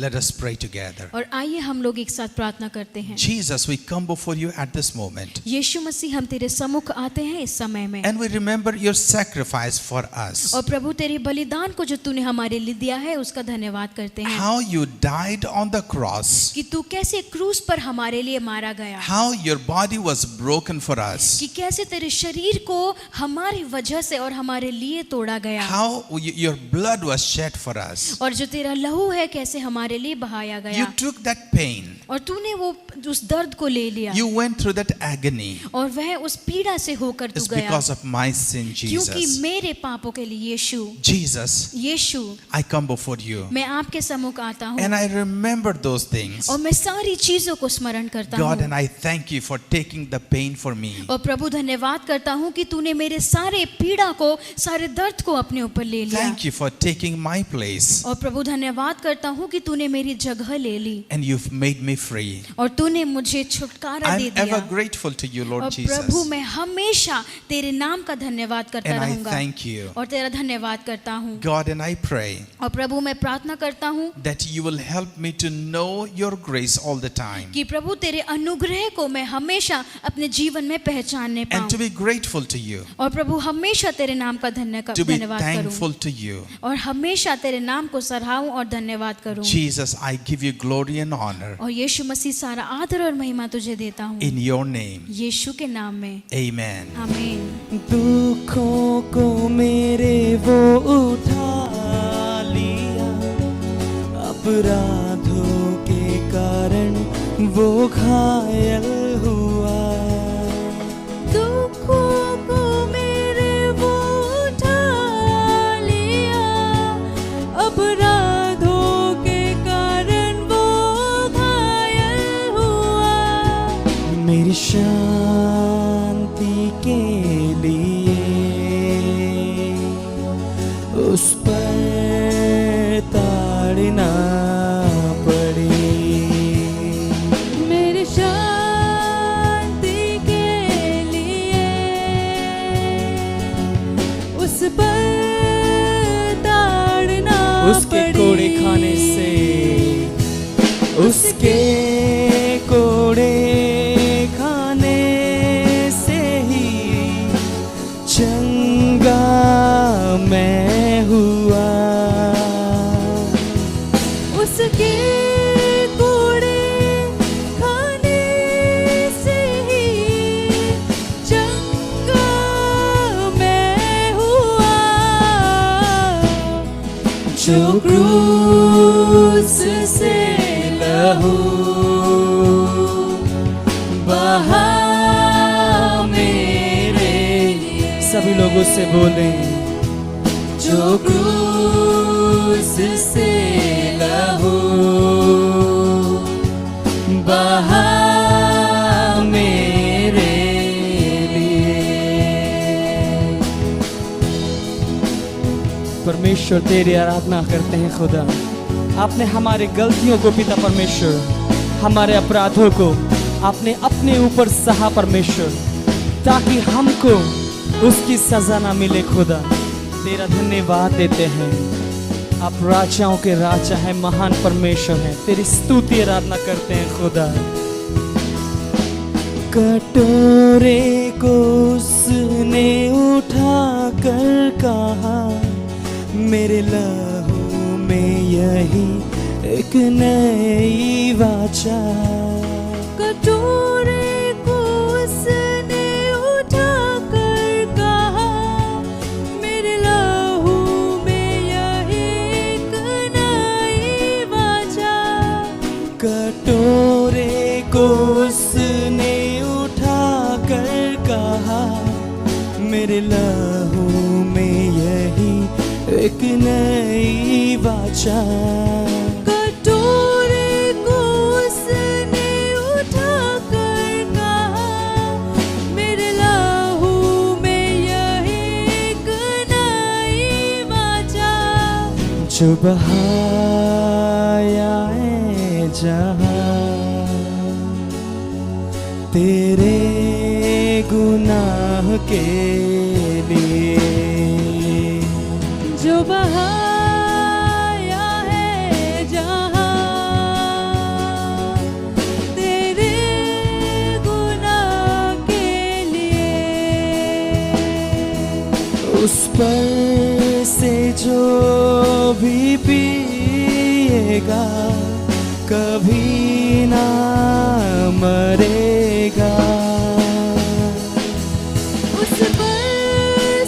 Let us pray together. और आइए हम लोग एक साथ प्रार्थना करते हैं। Jesus, we come before you at this moment, यीशु मसीह हम तेरे सम्मुख आते हैं इस समय में and we remember your sacrifice for us. और प्रभु तेरे बलिदान को जो तूने हमारे लिए दिया है उसका धन्यवाद करते हैं How you died on the cross, कि तू कैसे क्रूस पर हमारे लिए मारा गया, how your body was broken for us, कि कैसे तेरे शरीर को हमारी वजह से और हमारे लिए तोड़ा गया, how your blood was shed for us. और जो तेरा लहू है कैसे हमारे लिए बहाया You गया took that pain, और तूने वो उस दर्द को ले लिया you went through that agony. और वह उस पीड़ा से होकर तू It's गया because of my sin, क्योंकि Jesus. मेरे पापों के लिए Jesus, Yeshu I come before you मैं आपके सम्मुख आता हूँ and I remember those things. और मैं सारी चीजों को स्मरण करता God, हूँ and I thank you for taking the pain for me. और प्रभु धन्यवाद करता हूँ कि तूने मेरे सारे पीड़ा को सारे दर्द को अपने ऊपर ले लिया Thank you for taking my place, और प्रभु धन्यवाद करता हूँ कि तूने मेरी जगह ले ली and you've made me free. और तूने मुझे छुटकारा दे I'm दिया ever grateful to you, Lord और प्रभु Jesus, मैं हमेशा तेरे नाम का धन्यवाद करता and I रहूंगा thank you. और तेरा धन्यवाद करता हूँ God, and I pray और प्रभु मैं प्रार्थना करता हूँ that you will help me to know your grace all the time कि प्रभु तेरे अनुग्रह को मैं हमेशा अपने जीवन में पहचानने and to पाऊँ be grateful to you, और प्रभु हमेशा तेरे नाम का to be धन्यवाद करूँ thankful to you. और हमेशा तेरे नाम को सराहूं और धन्यवाद करूं Jesus, I give you glory and honor और यीशु मसीह सारा आदर और महिमा तुझे देता हूं in your name. यीशु के नाम में Amen. आमीन। दुखों को मेरे वो उठा लिया, अपराधों के कारण वो घायल हुआ। दुखों को मेरे वो उठा लिया, अपराधों के कारण वो घायल हुआ। मेरी शांति के लिए उस पर ताड़ना पड़ी। मेरी शांति के लिए उस पर ताड़ना उसके कोड़े खाने से, उसके कोड़े खाने से ही चंगा मैं हुआ। उसके कोड़े खाने से ही चंगा मैं हुआ। जो क्रूस से लहू बहा मेरे लिए। सभी लोगों से बोले, जो क्रूस से लहू बहा मेरे लिए। परमेश्वर तेरी आराधना करते हैं खुदा। आपने हमारे गलतियों को पिता परमेश्वर, हमारे अपराधों को आपने अपने ऊपर सहा परमेश्वर, ताकि हमको उसकी सजा ना मिले खुदा। तेरा धन्यवाद देते हैं। आप राजाओं के राजा हैं, महान परमेश्वर हैं। तेरी स्तुति आराधना करते हैं खुदा। कटोरे को उसने उठा कर कहा, मेरे लहू में यही एक नई वाचा। कटोरे को उसने उठा कर कहा, मेरे लहू में यही एक नई वाचा। कटोरे को उसने उठा कर कहा, मेरे लहू में यही एक नई वाचा। कटोरे को उसने उठा कर कहा, मेरे लहू में यही एक नई वाचा। जो बहाया है जहाँ तेरे गुनाह के लिए, जो बहाया है जहाँ तेरे गुनाह के लिए। उस पर से जो भी पिएगा कभी ना मरेगा। उस पर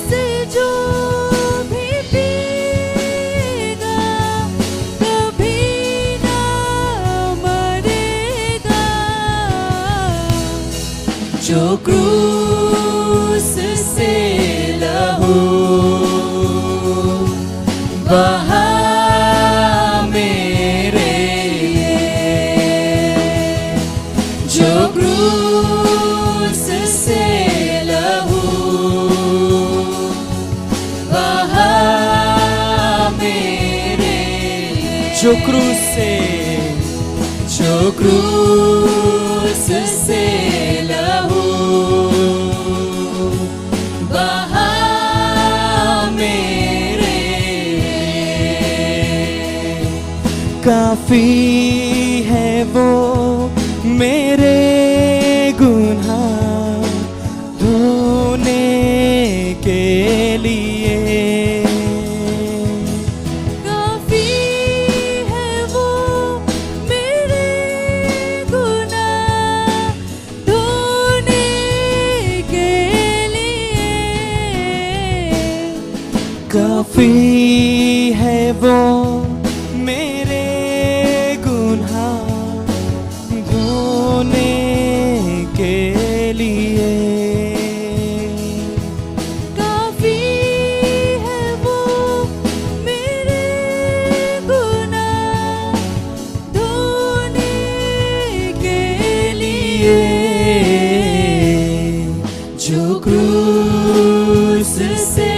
से जो भी पिएगा कभी ना मरेगा। जो क्रूस से लहू बहा मेरे लिए, जो क्रूस से लहू बहा मेरे लिए, जो क्रूस से लहू बहा मेरे लिए। काफी है वो मेरे गुनाह धोने के लिए। काफी है वो मेरे गुनाह धोने के लिए। काफी है वो मेरे गुनाह धोने के लिए। काफी है वो मेरे गुनाह धोने के लिए। जो क्रूस से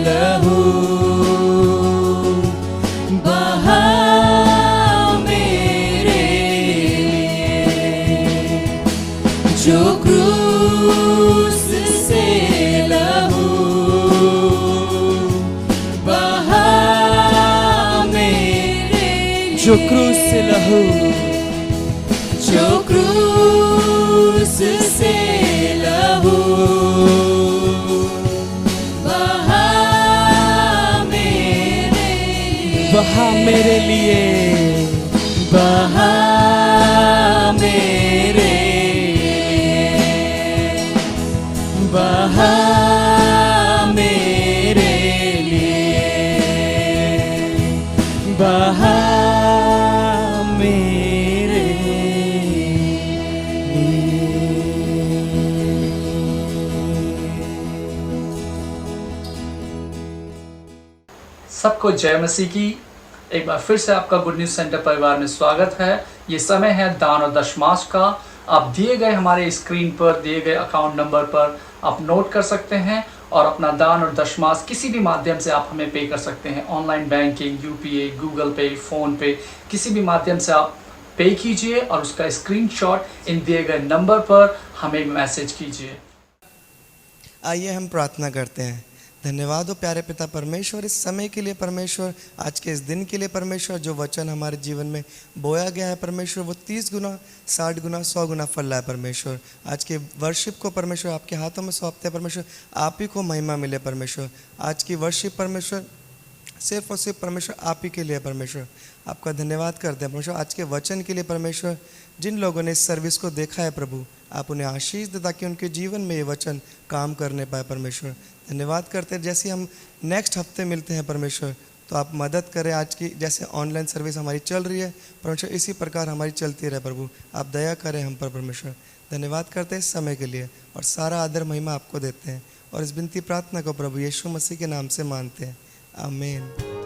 लहू बहा मेरे लिए, जो क्रूस से लहू बहा मेरे लिए, जो क्रूस से लहू, जो क्रूस से लहू बहा मेरे लिए, बहा मेरे लिए, बहा मेरे लिए, बहा मेरे सबको जय मसीह की। एक बार फिर से आपका गुड न्यूज़ सेंटर परिवार में स्वागत है। ये समय है दान और दशमांश का। आप दिए गए हमारे स्क्रीन पर दिए गए अकाउंट नंबर पर आप नोट कर सकते हैं और अपना दान और दशमास किसी भी माध्यम से आप हमें पे कर सकते हैं। ऑनलाइन बैंकिंग, यूपीए, गूगल पे, फ़ोन पे, किसी भी माध्यम से आप पे कीजिए और उसका स्क्रीनशॉट इन दिए गए नंबर पर हमें मैसेज कीजिए। आइए हम प्रार्थना करते हैं। धन्यवाद हो प्यारे पिता परमेश्वर, इस समय के लिए परमेश्वर, आज के इस दिन के लिए परमेश्वर। जो वचन हमारे जीवन में बोया गया है परमेश्वर, वो 30 गुना, 60 गुना, 100 गुना फल रहा है परमेश्वर। आज के वर्शिप को परमेश्वर आपके हाथों में सौंपते हैं परमेश्वर, आप ही को महिमा मिले परमेश्वर। आज की वर्शिप परमेश्वर सिर्फ और सिर्फ परमेश्वर आप ही के लिए परमेश्वर। आपका धन्यवाद करते हैं परमेश्वर आज के वचन के लिए परमेश्वर। जिन लोगों ने इस सर्विस को देखा है प्रभु, आप उन्हें आशीष दे ताकि उनके जीवन में ये वचन काम करने पाए परमेश्वर। धन्यवाद करते हैं। जैसे हम नेक्स्ट हफ्ते मिलते हैं परमेश्वर, तो आप मदद करें। आज की जैसे ऑनलाइन सर्विस हमारी चल रही है परमेश्वर, इसी प्रकार हमारी चलती रहे प्रभु। आप दया करें हम पर परमेश्वर। धन्यवाद करते हैं इस समय के लिए और सारा आदर महिमा आपको देते हैं और इस विनती प्रार्थना को प्रभु यीशु मसीह के नाम से मानते हैं। आमीन।